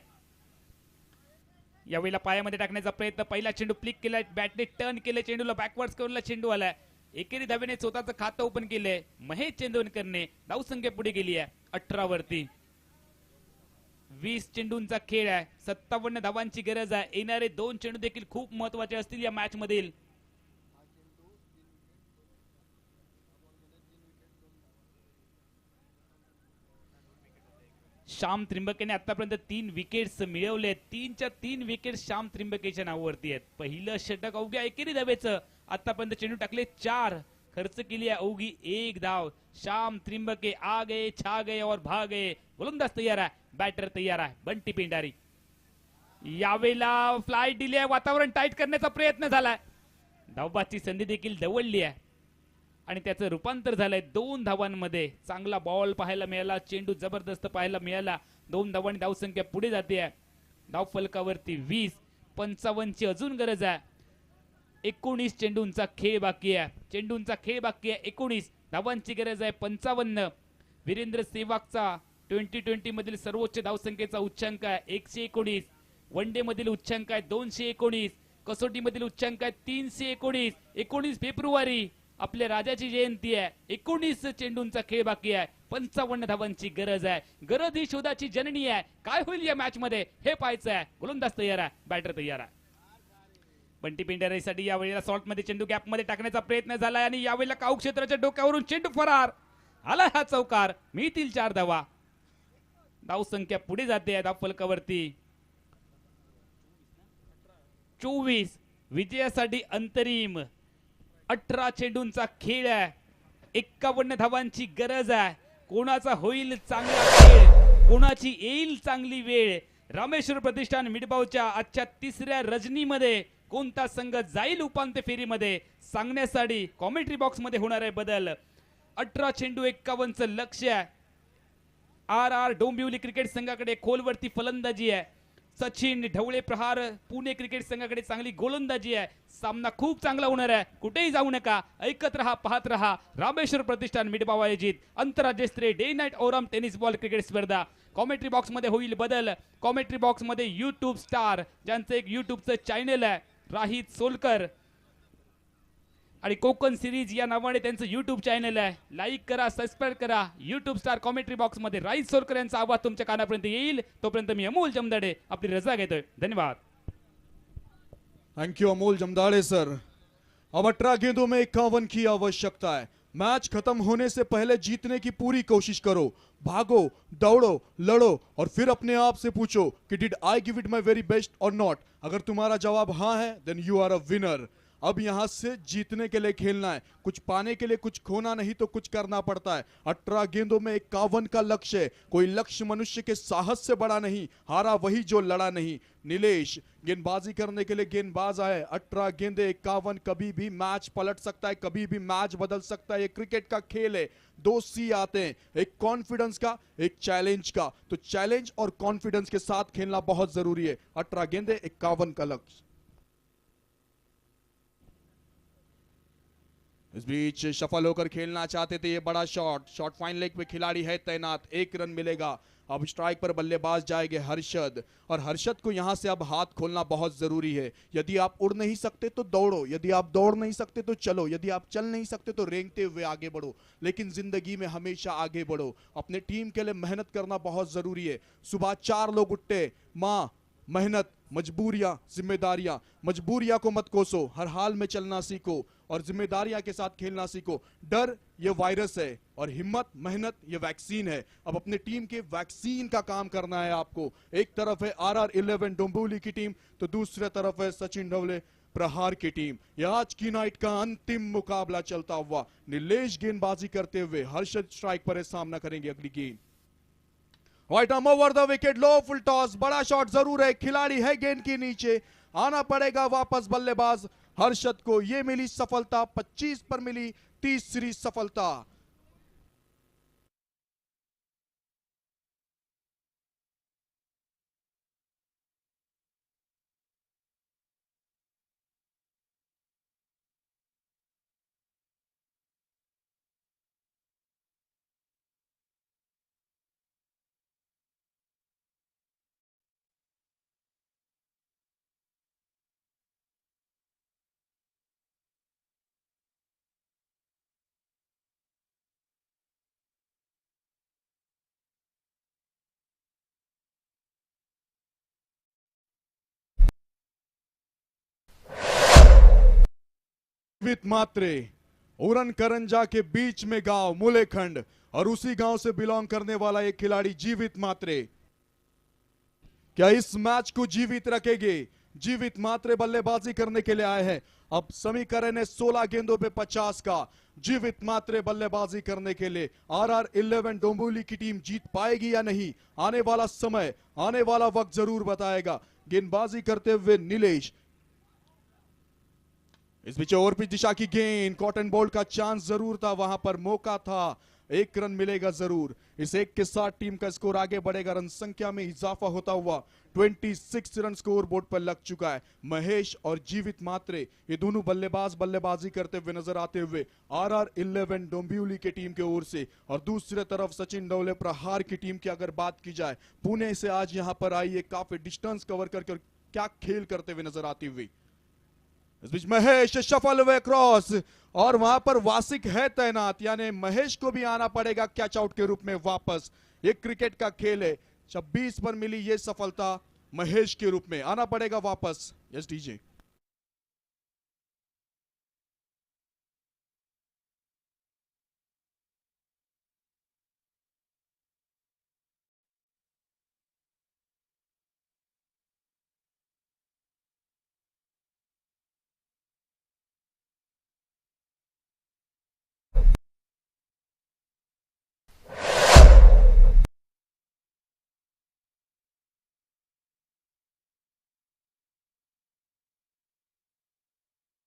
यावेळेला पायामध्ये टाकण्याचा प्रयत्न, पहिला चेंडू फ्लिक केलाय, बॅटने टर्न केले, चेंडूला बॅकवर्ड करूला चेंडू आलाय. एकेरी धावेने स्वतःचं खातं ओपन केलंय महेश चंदवरकरने. धावसंख्या पुढे गेली आहे 18 वरती. 20 चेंडूंचा खेळ आहे, 57 धावांची गरज आहे. येणारे 2 चेंडू देखील खूप महत्वाचे असतील या मॅच मधील. श्याम त्रिंबकेने आतापर्यंत 3 विकेट्स मिळवले. 3च्या 3 विकेट श्याम त्रिंबकेच्या नावावरती आहेत. पहिलं षटक अवघ्या एकेरी धावेचं. आतापर्यंत चेंडू टाकले 4, खर्च केली आहे अवघी 1 धाव. श्याम त्रिंबके आ गए, छा गए और भाग गए. गोलंदाज तयार आहे, बॅटर तयार आहे बंटी पेंडारी. यावेळेला फ्लाय डिले आहे, वातावरण टाईट करण्याचा प्रयत्न झालाय. धावबाची संधी देखील दवडली आहे आणि त्याचं रूपांतर झालंय 2 धावांमध्ये. चांगला बॉल पाहायला मिळाला, चेंडू जबरदस्त पाहायला मिळाला. 2 धावांनी धावसंख्या पुढे जाते आहे. धाव फलकावरती 20, 55ची अजून गरज आहे. 19 चेंडूंचा खेळ बाकी आहे. चेंडूंचा खेळ बाकी आहे 19, धावांची गरज आहे 55. वीरेंद्र सेवागचा 2020 मधील सर्वोच्च धावसंख्येचा उच्चांक आहे 119. वन डे मधील उच्चांक आहे 219. कसोटी मधील उच्चांक आहे 319. 19 फेब्रुवारी आपल्या राजाची जयंती आहे. 19 चेंडूंचा खेळ बाकी आहे. 55 धावांची गरज आहे. गरज ही शोधाची जननी आहे. काय होईल या मॅच मध्ये हे पाहायचं आहे. गोलंदाज तयार आहे, बॅटर तयार आहे. बंटी पेंढारेसाठी यावेळेला सॉल्ट मध्ये चेंडू गॅप मध्ये टाकण्याचा प्रयत्न झालाय आणि यावेळेला काऊ क्षेत्राच्या डोक्यावरून चेंडू फरार. आला हा चौकार, मिळतील 4 धावा. धाव संख्या पुढे जाते धाव फलकावरती 24. विजयासाठी अंतरिम 18 चेंडूंचा खेळ आहे. 51 धावांची गरज आहे. कोणाचा होईल चांगला खेळ, कोणाची येईल चांगली वेळ. रामेश्वर प्रतिष्ठान मिडबावच्या आजच्या 3ऱ्या रजनीमध्ये कोणता संघ जाईल उपांत्य फेरीमध्ये सांगण्यासाठी कॉमेंट्री बॉक्स मध्ये होणार आहे बदल. 18 चेंडू 51चं लक्ष आहे. RR डोंबिवली क्रिकेट संघाकडे खोलवरती फलंदाजी आहे. सचिन ढवळे प्रहार पुणे क्रिकेट संघाकडे चांगली गोलंदाजी आहे. सामना खूप चांगला होणार आहे. कुठेही जाऊ नका, ऐकत रहा, पाहत रहा. रामेश्वर प्रतिष्ठान मिडबाव आयोजित आंतरराष्ट्रीय डे नाईट ओरम टेनिस बॉल क्रिकेट स्पर्धा. कॉमेंट्री बॉक्स मध्ये होईल बदल. कॉमेंट्री बॉक्स मध्ये युट्यूब स्टार ज्यांचं एक युट्यूबचं चॅनल आहे राहित सोलकर आणि कोकण सिरीज या नावाने त्यांचं युट्यूब चॅनल आहे. लाईक करा, सबस्क्राईब करा. युट्यूब स्टार कॉमेंट्री बॉक्स मध्ये राहित सोलकर यांचा आवाज तुमच्या कानापर्यंत येईल. तोपर्यंत मी अमोल जमदाडे आपली रजा घेतोय. धन्यवाद. Thank you Amol Jamdade sir. अब 18 गेंदों में 51 की आवश्यकता है। मैच खत्म होने से पहले जीतने की पूरी कोशिश करो, भागो, दौड़ो, लड़ो और फिर अपने आप से पूछो कि did I give it my very best और नॉट। अगर तुम्हारा जवाब हाँ है then you are a winner. अब यहां से जीतने के लिए खेलना है, कुछ पाने के लिए कुछ खोना नहीं तो कुछ करना पड़ता है। 18 गेंदों में 51 का लक्ष्य है। कोई लक्ष्य मनुष्य के साहस से बड़ा नहीं, हारा वही जो लड़ा नहीं। नीलेश गेंदबाजी करने के लिए गेंदबाज आए। 18 गेंदे 51, कभी भी मैच पलट सकता है, कभी भी मैच बदल सकता है। ये क्रिकेट का खेल है। 2 सी आते हैं, एक कॉन्फिडेंस का, एक चैलेंज का। तो चैलेंज और कॉन्फिडेंस के साथ खेलना बहुत जरूरी है। 18 गेंदे 51 का लक्ष्य। इस बीच सफल होकर खेलना चाहते थे, ये बड़ा शॉट फाइन लेग पे खिलाड़ी है तैनात, 1 रन मिलेगा। अब स्ट्राइक पर बल्लेबाज जाएंगे हर्षद, और हर्षद को यहां से अब हाथ खोलना बहुत जरूरी है। यदि आप उड़ नहीं सकते तो दौड़ो, यदि आप दौड़ नहीं सकते तो चलो, यदि आप चल नहीं सकते तो रेंगते हुए आगे बढ़ो, लेकिन जिंदगी में हमेशा आगे बढ़ो। अपने टीम के लिए मेहनत करना बहुत जरूरी है। सुबह 4 लोग उठते, माँ, मेहनत, मजबूरियां, जिम्मेदारियां। मजबूरियां को मत कोसो, हर हाल में चलना सीखो और जिम्मेदारियां के साथ खेलना सीखो। डर ये वायरस है और हिम्मत, मेहनत ये वैक्सीन है। अब अपने टीम के वैक्सीन का काम करना है आपको। एक तरफ है RR11 डोंबिवली की टीम, तो दूसरी तरफ है सचिन ढवले प्रहार की टीम। यह आज की नाइट का अंतिम मुकाबला चलता हुआ। नीलेश गेंदबाजी करते हुए, हर्षद स्ट्राइक पर सामना करेंगे अगली गेंद। Right arm over the wicket, low full toss, बड़ा शॉट जरूर है, खिलाड़ी है गेंद के नीचे, आना पड़ेगा वापस बल्लेबाज हर्षद को। ये मिली सफलता, 25 पर मिली तीसरी सफलता। जीवित मात्रे, उरन करंजा के बीच में गांव मुलेखंड, और उसी गांव से बिलोंग करने वाला एक खिलाड़ी जीवित मात्रे, क्या इस मैच को जीवित रखेंगे? जीवित मात्रे बल्लेबाजी करने के लिए आए हैं। अब समीकरण है 16 गेंदों पे 50 का। जीवित मात्रे बल्लेबाजी करने के लिए। RR11 डोंबिवली की टीम जीत पाएगी या नहीं, आने वाला समय, आने वाला वक्त जरूर बताएगा। गेंदबाजी करते हुए नीलेश, इस बीच और पिच दिशा की गेंद, कॉटन बॉल का चांस जरूर था, वहां पर मौका था, 1 रन मिलेगा जरूर। इस 1 के साथ टीम का स्कोर आगे बढ़ेगा, रन संख्या में इजाफा होता हुआ 26 रन स्कोर बोर्ड पर लग चुका है। महेश और जीवित मात्रे ये दोनों बल्लेबाज बल्लेबाजी करते हुए नजर आते हुए RR11 डोंबिवली की टीम के ओर से। और दूसरी तरफ सचिन ढवले प्रहार की टीम की अगर बात की जाए, पुणे से आज यहां पर आई है, काफी डिस्टेंस कवर करके क्या खेल करते हुए नजर आती हुई। इस बीच महेश सफल हुए क्रॉस, और वहां पर वासिक है तैनात, यानी महेश को भी आना पड़ेगा कैच आउट के रूप में वापस। ये क्रिकेट का खेल है। 26 पर मिली ये सफलता महेश के रूप में, आना पड़ेगा वापस। Yes DJ.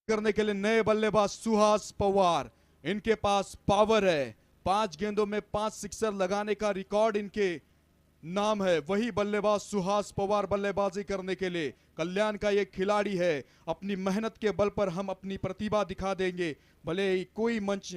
करने के लिए नए बल्लेबाज सुहास पवार, इनके पास पावर है। 5 गेंदों में 5 सिक्सर लगाने का रिकॉर्ड इनके नाम है। वही बल्लेबाज सुहास पवार बल्लेबाजी करने के लिए कल्याण का ये खिलाड़ी है। अपनी मेहनत के बल पर हम अपनी प्रतिभा दिखा देंगे, भले ही कोई मंच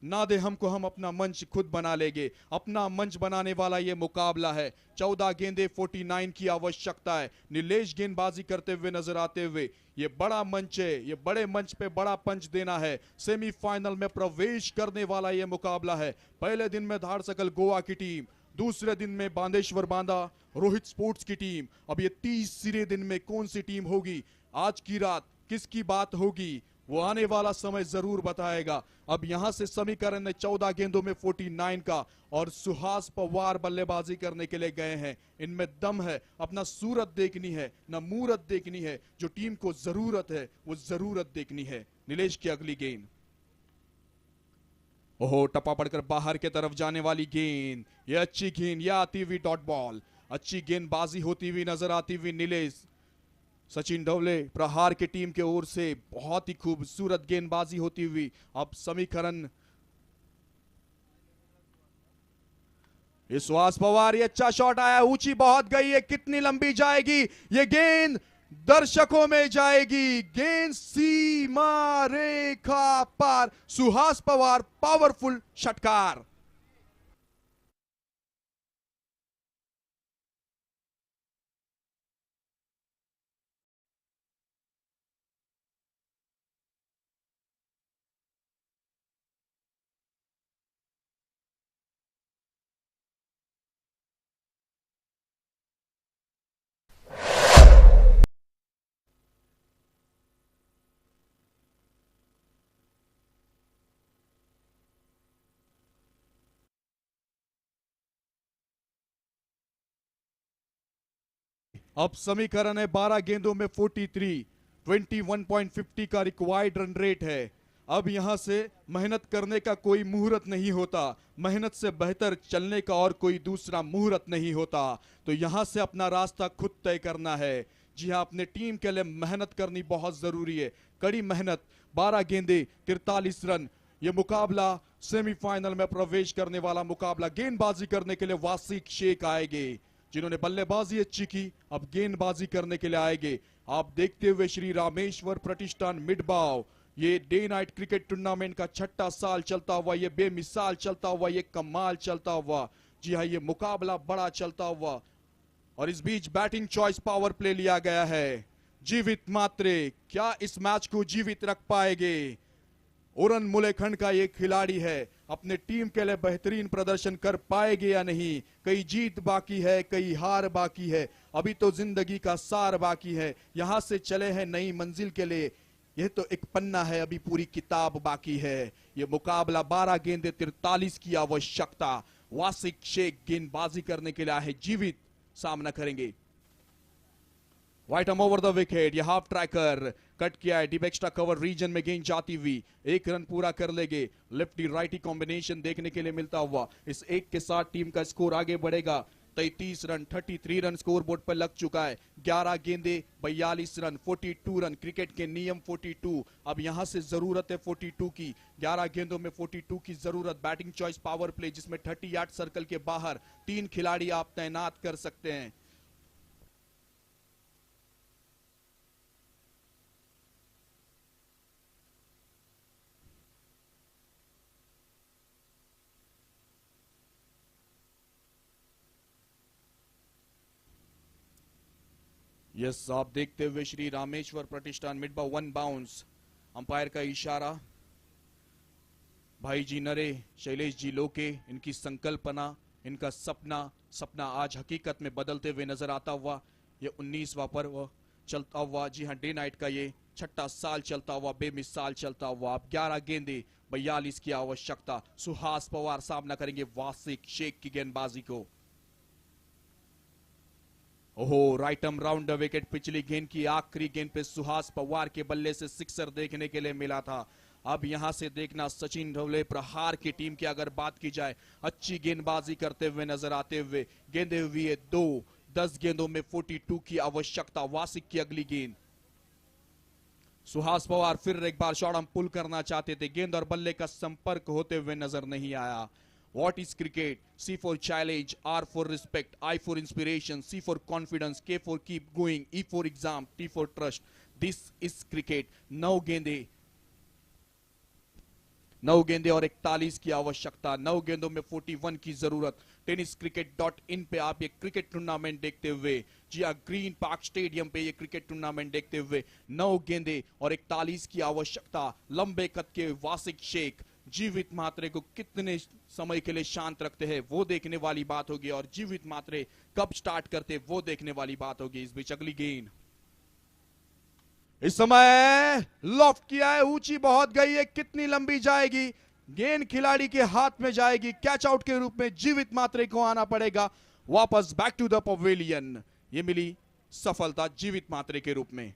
ना दे हमको, हम अपना मंच खुद बना लेंगे। अपना मंच बनाने वाला ये मुकाबला है। 14 गेंदे 49 की आवश्यकता है। नीलेश गेंदबाजी करते हुए नजर आते हुए, ये बड़ा मंच है, ये बड़े मंच पे बड़ा पंच देना है। सेमीफाइनल में प्रवेश करने वाला ये मुकाबला है। पहले दिन में धारसकल गोवा की टीम, दूसरे दिन में बांदेश्वर बांदा रोहित स्पोर्ट्स की टीम। अब ये तीसरे दिन में कौन सी टीम होगी, आज की रात किसकी बात होगी, वो आने वाला समय जरूर बताएगा। अब यहां से समीकरण ने 14 गेंदों में 49 का और सुहास पवार बल्लेबाजी करने के लिए गए हैं। इनमें दम है, अपना सूरत देखनी है, न मूरत देखनी है। जो टीम को जरूरत है वो जरूरत देखनी है। नीलेश की अगली गेंद, ओहो, टप्पा पड़कर बाहर के तरफ जाने वाली गेंद। ये अच्छी गेंद, ये आती हुई डॉट बॉल, अच्छी गेंदबाजी होती हुई नजर आती हुई नीलेश। सचिन ढवले प्रहार की टीम के ओर से बहुत ही खूबसूरत गेंदबाजी होती हुई। अब समीकरण, ये सुहास पवार, ये अच्छा शॉट आया, ऊंची बहुत गई है, कितनी लंबी जाएगी ये गेंद? दर्शकों में जाएगी गेंद, सीमा रेखा पार। सुहास पवार पावरफुल षटकार। अब समीकरण है 12 गेंदों में 43, 21.50 का रिक्वायर्ड रन रेट है। अब यहां से मेहनत करने का कोई मुहूर्त नहीं होता, मेहनत से बेहतर चलने का और कोई दूसरा मुहूर्त नहीं होता। तो यहां से अपना रास्ता खुद तय करना है। जी हां, अपने टीम के लिए मेहनत करनी बहुत जरूरी है, कड़ी मेहनत। 12 गेंदे 43 रन। यह मुकाबला सेमीफाइनल में प्रवेश करने वाला मुकाबला। गेंदबाजी करने के लिए वासिक शेख आएंगे, जिन्होंने बल्लेबाजी अच्छी की, अब गेंदबाजी करने के लिए आएंगे। आप देखते हुए श्री रामेश्वर प्रतिष्ठान मिडबाव, ये डे नाइट क्रिकेट टूर्नामेंट का 6ठा साल चलता हुआ, ये बेमिसाल चलता हुआ, ये कमाल चलता हुआ। जी हाँ, ये मुकाबला बड़ा चलता हुआ। और इस बीच बैटिंग चॉइस पावर प्ले लिया गया है। जीवित मात्रे क्या इस मैच को जीवित रख पाएंगे? उरन मुलेखंड का ये खिलाड़ी है, अपने टीम के लिए बेहतरीन प्रदर्शन कर पाएंगे या नहीं? कई जीत बाकी है, कई हार बाकी है, अभी तो जिंदगी का सार बाकी है। यहां से चले हैं नई मंजिल के लिए, यह तो एक पन्ना है, अभी पूरी किताब बाकी है। यह मुकाबला 12 गेंदे 43 की आवश्यकता। वासिक शेख गेंदबाजी करने के लिए आए, जीवित सामना करेंगे। वाइट हम ओवर द विकेट, ये हाफ ट्रैकर कट किया है, डीप एक्स्ट्रा कवर रीजन में गेंद जाती हुई। 1 रन पूरा कर लेंगे, लेफ्टी राइटी कॉम्बिनेशन देखने के लिए मिलता हुआ। इस एक के साथ टीम का स्कोर आगे बढ़ेगा। 33 रन, 33 रन स्कोर बोर्ड पर लग चुका है। 11 गेंदे 42 रन, 42 रन, क्रिकेट के नियम 42। अब यहां से जरूरत है 42 की, 11 गेंदों में 42 की जरूरत। बैटिंग चॉइस पावर प्ले, जिसमें 30 यार्ड सर्कल के बाहर 3 खिलाड़ी आप तैनात कर सकते हैं। यस, आप देखते हुए श्री रामेश्वर प्रतिष्ठान मिडबाव 1 बाउंस। अंपायर का इशारा। भाई जी नरे, शैलेश जी लोके, इनकी संकल्पना, इनका सपना आज हकीकत में बदलते हुए नजर आता हुआ। ये 19वां पर्व चलता हुआ, जी हाँ, डे नाइट का ये 6ठा साल चलता हुआ, बेमिसाल चलता हुआ। अब 11 गेंदे 42 की आवश्यकता। सुहास पवार सामना करेंगे वासिक शेख की गेंदबाजी को। ओहो, right arm round the wicket. पिछली गेंद की आखिरी गेंद पे सुहास पवार के बल्ले से सिक्सर देखने के लिए मिला था। अब यहां से देखना सचिन ढवले प्रहार की टीम की अगर बात की जाए, अच्छी गेंदबाजी करते हुए नजर आते हुए। गेंदे हुई है 2, 10 गेंदों में 42 की आवश्यकता। वासिक की अगली गेंद। सुहास पवार फिर एक बार शॉट हम पुल करना चाहते थे, गेंद और बल्ले का संपर्क होते हुए नजर नहीं आया। What is cricket? C for challenge, R for respect, I for inspiration, C for confidence, K for keep going, E for exam, T for trust. This is cricket. 9 गेंदे और 41 की आवश्यकता। 9 गेंदों में 41 की जरूरत। tenniscricket.in पे आप ये क्रिकेट टूर्नामेंट देखते हुए, जी हाँ, ग्रीन पार्क स्टेडियम पे ये क्रिकेट टूर्नामेंट देखते हुए 9 गेंदे और 41 की आवश्यकता। लंबे कद के वासिक शेख जीवित मात्रे को कितने समय के लिए शांत रखते हैं वो देखने वाली बात होगी, और जीवित मात्रे कब स्टार्ट करते वो देखने वाली बात होगी। इस बीच अगली गेंद। इस समय लॉफ्ट किया है, ऊंची बहुत गई है, कितनी लंबी जाएगी? गेंद खिलाड़ी के हाथ में जाएगी, कैच आउट के रूप में जीवित मात्रे को आना पड़ेगा वापस बैक टू द पवेलियन। ये मिली सफलता जीवित मात्रे के रूप में।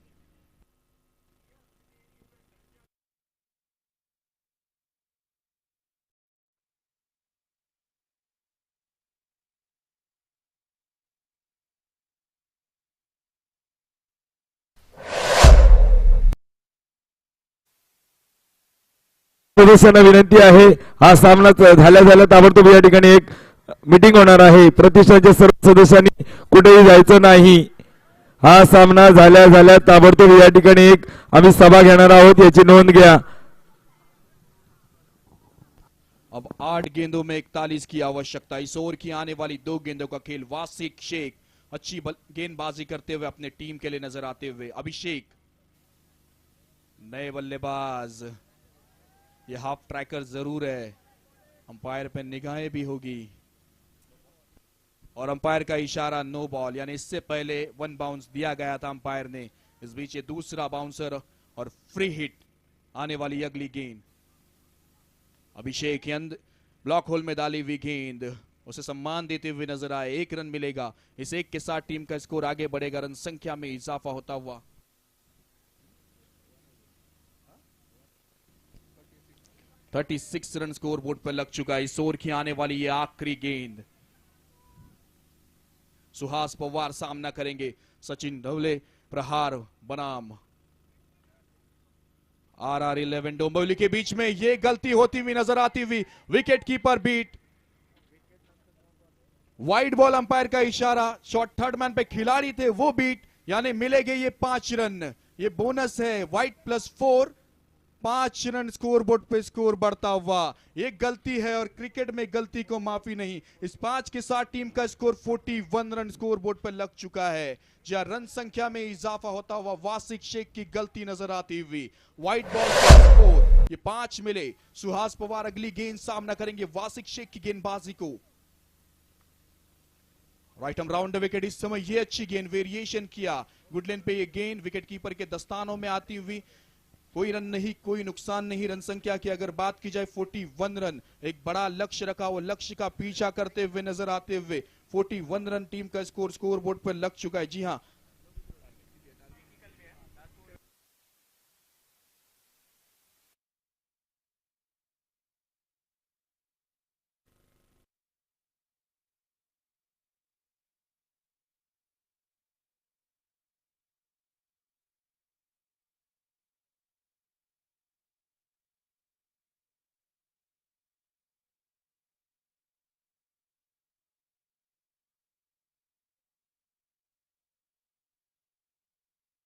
सदस्यांना विनंती आहे, हा सामना झाल्या ताबडतोब या ठिकाणी एक मीटिंग होणार आहे। प्रतिष्ठानच्या सर्व सदस्यांनी कुठेही जायचं नाही। हा सामना झाल्या ताबडतोब या ठिकाणी एक आम्ही सभा घेणार आहोत, याची नोंद घ्या। अब 8 गेंदों में 41 की आवश्यकता। इस ओवर की आने वाली 2 गेंदों का खेल। वासिक शेख अच्छी गेंदबाजी करते हुए अपने टीम के लिए नजर आते हुए। अभिषेक नए बल्लेबाज, ये हाफ ट्रैकर जरूर है, अंपायर पे निगाहें भी होगी और अंपायर का इशारा नो बॉल, यानी इससे पहले 1 बाउंस दिया गया था अंपायर ने। इस बीच ये दूसरा बाउंसर और फ्री हिट आने वाली अगली गेंद। अभिषेक यंद ब्लॉक होल में डाली हुई गेंद, उसे सम्मान देते हुए नजर आए। 1 रन मिलेगा। इस 1 के साथ टीम का स्कोर आगे बढ़ेगा, रन संख्या में इजाफा होता हुआ। 36 रन स्कोर बोर्ड पर लग चुका है। इस ओवर की आने वाली ये आखिरी गेंद। सुहास पवार सामना करेंगे, सचिन ढवले प्रहार बनाम RR 11 डोंबिवली के बीच में ये गलती होती हुई नजर आती हुई। Wicket keeper beat, wide ball, umpire का इशारा, शॉट थर्ड मैन पे खिलाड़ी थे वो बीट, यानी मिलेंगे ये 5 रन। ये बोनस है, वाइड +4, 5 रन स्कोर बोर्ड पे स्कोर बढ़ता हुआ। एक गलती है और क्रिकेट में गलती को माफी नहीं। इस 5 के साथ टीम का स्कोर 41 रन स्कोर बोर्ड पर लग चुका है, जहां रन संख्या में इजाफा होता हुआ वासिक शेख की गलती नजर आती हुई। वाइड बॉल का स्कोर ये 5 मिले। सुहास पवार अगली गेंद सामना करेंगे वासिक शेख की गेंदबाजी को। Right arm round wicket. इस समय ये अच्छी गेंद, वेरिएशन किया गुडलैंड पे ये गेंद विकेट कीपर के दस्तानों में आती हुई। कोई रन नहीं, कोई नुकसान नहीं। रन संख्या की अगर बात की जाए 41 रन, एक बड़ा लक्ष्य रखा, वो लक्ष्य का पीछा करते हुए नजर आते हुए 41 रन टीम का स्कोर बोर्ड पर लग चुका है। जी हां,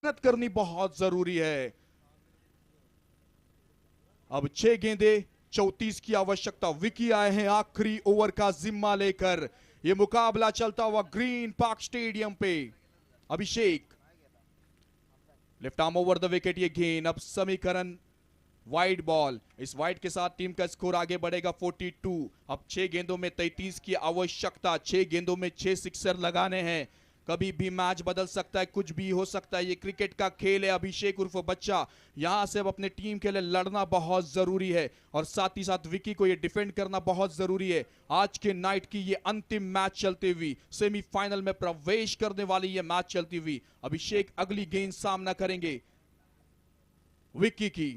मेहनत करनी बहुत जरूरी है। अब 6 गेंदे 34 की आवश्यकता। विकी आए हैं आखिरी ओवर का जिम्मा लेकर। यह मुकाबला चलता हुआ green park stadium pay. Abhishek left arm over the wicket, ये गेंद। अब समीकरण वाइड बॉल, इस वाइड के साथ टीम का स्कोर आगे बढ़ेगा 42। अब 6 गेंदों में 33 की आवश्यकता। 6 गेंदों में 6 सिक्सर लगाने हैं। कभी भी मैच बदल सकता है, कुछ भी हो सकता है, ये क्रिकेट का खेल है। अभिषेक उर्फ बच्चा यहां से अब अपने टीम के लिए लड़ना बहुत जरूरी है और साथ ही साथ विकी को ये डिफेंड करना बहुत जरूरी है। आज के नाइट की ये अंतिम मैच चलती हुई, सेमीफाइनल में प्रवेश करने वाली ये मैच चलती हुई। अभिषेक अगली गेंद सामना करेंगे विकी की।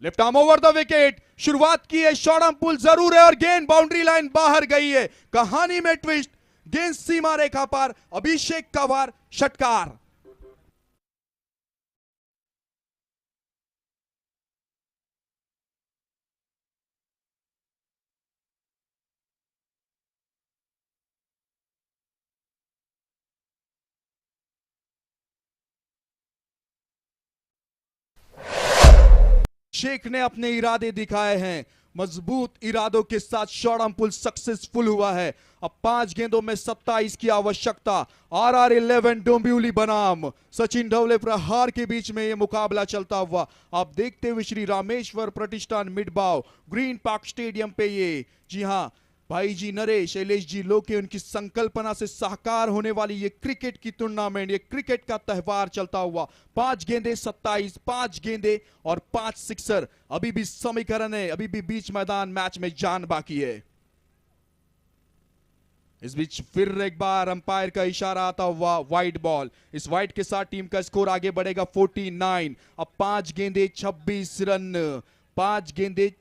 Left arm over the wicket, शुरुआत की है, शॉर्ट आर्म पुल जरूर है और गेंद बाउंड्री लाइन बाहर गई है। कहानी में ट्विस्ट, गेंद सीमा रेखा पार, अभिषेक का वार, षटकार। शेख ने अपने इरादे दिखाए हैं, मजबूत इरादों के साथ शॉर्ट आर्म पुल सक्सेसफुल हुआ है। अब 5 गेंदों में 27 की आवश्यकता। RR 11 डोंबिवली बनाम सचिन ढवले प्रहार के बीच में यह मुकाबला चलता हुआ आप देखते हुए श्री रामेश्वर प्रतिष्ठान मिडबाव ग्रीन पार्क स्टेडियम पे ये। जी हां, भाई जी नरेश, शैलेश जी लोके, उनकी संकल्पना से साकार होने वाली ये क्रिकेट की टूर्नामेंट, ये क्रिकेट का त्यौहार चलता हुआ 5 गेंदे 27, 5 गेंदे और 5 सिक्सर। अभी भी समीकरण है, अभी भी बीच मैदान मैच में जान बाकी है। इस बीच फिर एक बार अंपायर का इशारा आता हुआ वाइड बॉल। इस वाइड के साथ टीम का स्कोर आगे बढ़ेगा 49। अब 5 गेंदे 26 रन, 5 गेंदे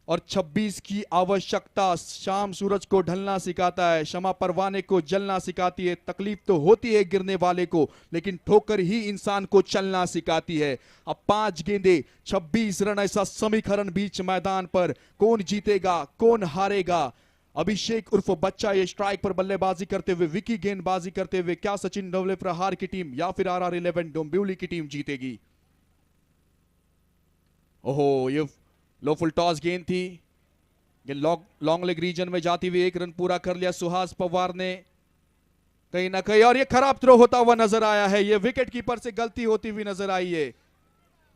और 26 की आवश्यकता। शाम सूरज को ढलना सिखाता है, शमा परवाने को जलना सिखाती है। तकलीफ तो होती है गिरने वाले को, लेकिन ठोकर ही इंसान को चलना सिखाती है। अब 5 गेंदे 26 रन, ऐसा समीकरण बीच मैदान पर। कौन जीतेगा, कौन हारेगा? अभिषेक उर्फ बच्चा ये स्ट्राइक पर बल्लेबाजी करते हुए, विकी गेंदबाजी करते हुए। क्या सचिन ढवले प्रहार की टीम या फिर RR11 डोंबिवली की टीम जीतेगी? ओहो, ये लो फुल टॉस गेंद थी, ये लॉन्ग लेग रीजन में जाती हुई 1 रन पूरा कर लिया सुहास पवार ने कहीं ना कहीं, और ये खराब थ्रो होता हुआ नजर आया है। ये विकेट कीपर से गलती होती हुई नजर आई है,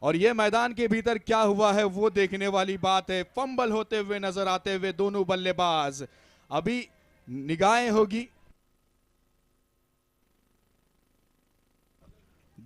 और ये मैदान के भीतर क्या हुआ है वो देखने वाली बात है। फंबल होते हुए नजर आते हुए दोनों बल्लेबाज, अभी निगाहें होगी।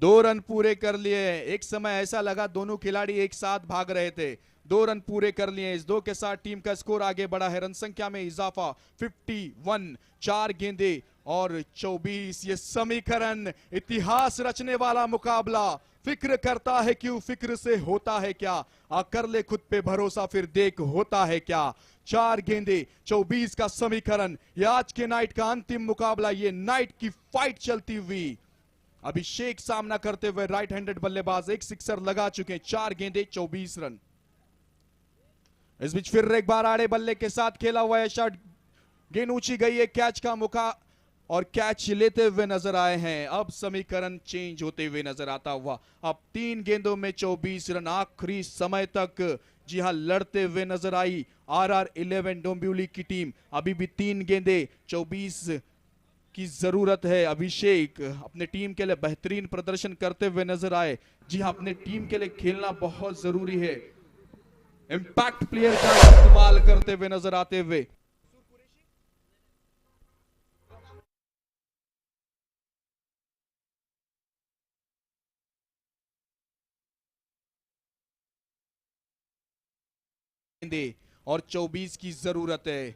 2 रन पूरे कर लिए। एक समय ऐसा लगा दोनों खिलाड़ी एक साथ भाग रहे थे। 2 रन पूरे कर लिए। इस 2 के साथ टीम का स्कोर आगे बढ़ा है। रन संख्या में इजाफा 51। 4 गेंदे और 24। ये समीकरण, इतिहास रचने वाला मुकाबला। फिक्र करता है क्यों, फिक्र से होता है क्या? कर ले खुद पे भरोसा, फिर देख होता है क्या। 4 गेंदे 24 का समीकरण। ये आज के नाइट का अंतिम मुकाबला, ये नाइट की फाइट चलती हुई। अभिषेक सामना करते हुए राइट हैंडेड बल्लेबाज, 1 सिक्सर लगा चुके। 4 गेंदे 24 रन। इस बीच फिर एक बार आड़े बल्ले के साथ खेला हुआ है शॉट, गेंद ऊंची गई है, कैच का मौका और कैच लेते हुए नजर आए हैं। अब समीकरण चेंज होते हुए नजर आता हुआ। अब 3 गेंदों में 24 रन। आखिरी समय तक जी हां लड़ते हुए नजर आई RR11 डोंबिवली की टीम। अभी भी 3 गेंदे 24 की जरूरत है। अभिषेक अपने टीम के लिए बेहतरीन प्रदर्शन करते हुए नजर आए। जी हां, अपने टीम के लिए खेलना बहुत जरूरी है। इंपैक्ट प्लेयर का इस्तेमाल करते हुए नजर आते हुए। और 24 की जरूरत है।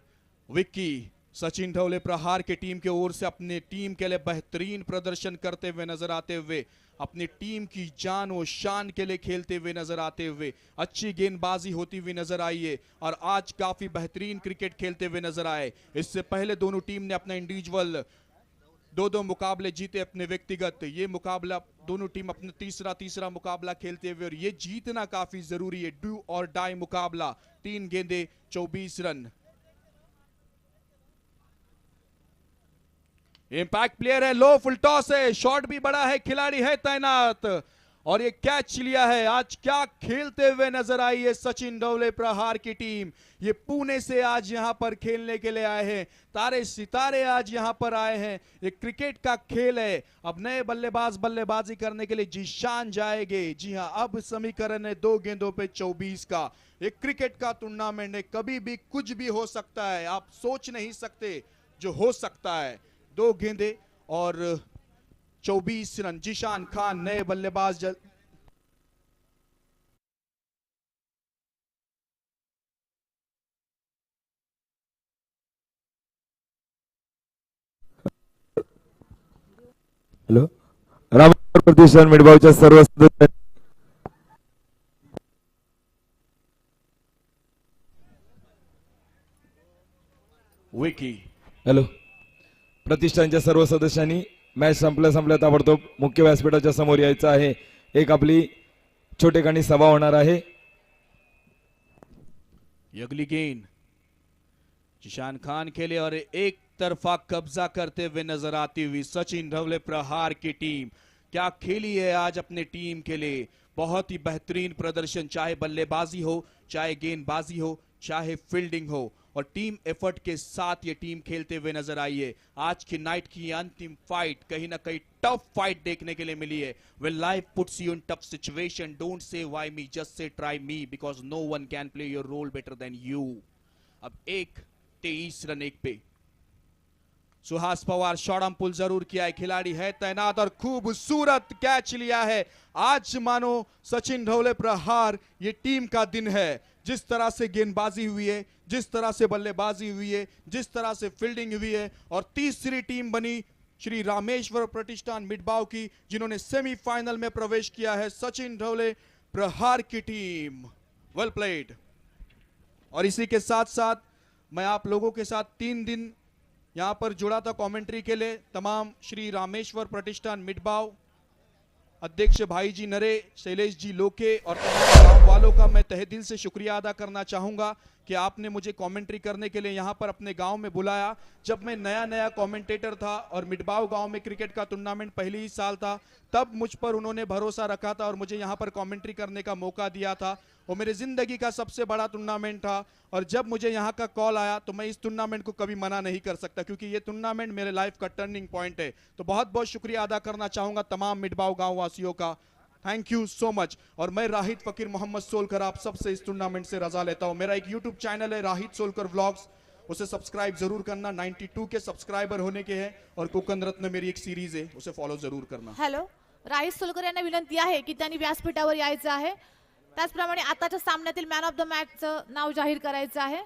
विक्की सचिन ढवले प्रहार के टीम के ओर से अपने टीम के लिए बेहतरीन प्रदर्शन करते हुए नजर आते हुए, अपनी टीम की जान और शान के लिए खेलते हुए नजर आते हुए, अच्छी गेंदबाजी होती हुई नजर आई है और आज काफी बेहतरीन क्रिकेट खेलते हुए नजर आए। इससे पहले दोनों टीम ने अपना इंडिविजुअल 2-2 मुकाबले जीते, अपने व्यक्तिगत ये मुकाबला दोनों टीम अपना तीसरा मुकाबला खेलते हुए, और ये जीतना काफी जरूरी है। डू और डाई मुकाबला। 3 गेंदे 24 रन। इंपैक्ट प्लेयर है, लो फुल टॉस है, शॉट भी बड़ा है, खिलाड़ी है तैनात और ये कैच लिया है। आज क्या खेलते हुए नजर आई है सचिन ढवले प्रहार की टीम। ये पुणे से आज यहां पर खेलने के लिए आए हैं, तारे सितारे आज यहां पर आए हैं। ये क्रिकेट का खेल है। अब नए बल्लेबाज बल्लेबाजी करने के लिए जीशान जाएंगे। जी हां, अब समीकरण है 2 गेंदों पे 24 का। ये क्रिकेट का टूर्नामेंट है, कभी भी कुछ भी हो सकता है। आप सोच नहीं सकते जो हो सकता है। 2 गेंदे और 24 रन। जीशान खान नए बल्लेबाज हॅलो, रामपूर प्रतिष्ठान मिडबावच्या सर्व सदस्य विकी। हॅलो, प्रतिष्ठानच्या सर्व सदस्यांनी मॅच संपल्या ताबडतोब मुख्य व्यासपीठाच्या समोर यायचं आहे। एक आपली छोटेखानी सभा होणार आहे। अगली गेंद जीशान खान के लिए और एक तरफा कब्जा करते हुए नजर आती हुई सचिन ढवले प्रहार की टीम। क्या खेली है आज अपने टीम के लिए, बहुत ही बेहतरीन प्रदर्शन, चाहे बल्लेबाजी हो, चाहे गेंदबाजी हो, चाहे फील्डिंग हो, और टीम एफर्ट के साथ ये टीम खेलते हुए नजर आई है। आज की नाइट की अंतिम फाइट कहीं ना कहीं टफ फाइट देखने के लिए मिली है। When life puts you in tough situation, don't say why me, just say try me, because no one can play your role better than you. अब एक 23 रन 1 पे। Suhas Pawar shot on pull जरूर किया है, खिलाड़ी है तैनात और खूबसूरत कैच लिया है। आज मानो सचिन ढोले प्रहार ये टीम का दिन है। जिस तरह से गेंदबाजी हुई है, जिस तरह से बल्लेबाजी हुई है, जिस तरह से फील्डिंग हुई है, और तीसरी टीम बनी श्री रामेश्वर प्रतिष्ठान मिडबाव की, जिन्होंने सेमीफाइनल में प्रवेश किया है। सचिन ढोले प्रहार की टीम, वेल प्लेड। और इसी के साथ साथ मैं आप लोगों के साथ 3 दिन यहां पर जुड़ा था कमेंट्री के लिए। तमाम श्री रामेश्वर प्रतिष्ठान मिडबाव अध्यक्ष भाई जी नरे, शैलेश जी लोके और तमाम गांव वालों का मैं तहे दिल से शुक्रिया अदा करना चाहूंगा कि आपने मुझे कमेंट्री करने के लिए यहां पर अपने गांव में बुलाया। जब मैं नया कमेंटेटर था और मिडबाव गांव में क्रिकेट का टूर्नामेंट पहले ही साल था, तब मुझ पर उन्होंने भरोसा रखा था और मुझे यहां पर कमेंट्री करने का मौका दिया था। वो मेरी जिंदगी का सबसे बड़ा टूर्नामेंट था और जब मुझे यहाँ का कॉल आया तो मैं इस टूर्नामेंट को कभी मना नहीं कर सकता, क्योंकि ये टूर्नामेंट मेरे लाइफ का टर्निंग पॉइंट है। तो बहुत बहुत शुक्रिया अदा करना चाहूंगा तमाम मिडबाव गांव वासियों का। Thank you so much. और मैं राहित फकीर मोहम्मद सोलकर आप सबसे इस टूर्नामेंट से रजा लेता हूं। मेरा एक यूट्यूब चैनल है राहित सोलकर व्लॉग्स, उसे सब्सक्राइब जरूर करना। 92 के सब्सक्राइबर होने के हैं और कोकण रत्न मेरी एक सीरीज है, उसे फॉलो जरूर करना। हॅलो, राहित सोलकर यांना विनंती आहे की त्यांनी व्यासपीठावर यायचं आहे. त्याचप्रमाणे आताच्या सामन्यातील मॅन ऑफ द मॅचचं नाव जाहीर करायचं आहे.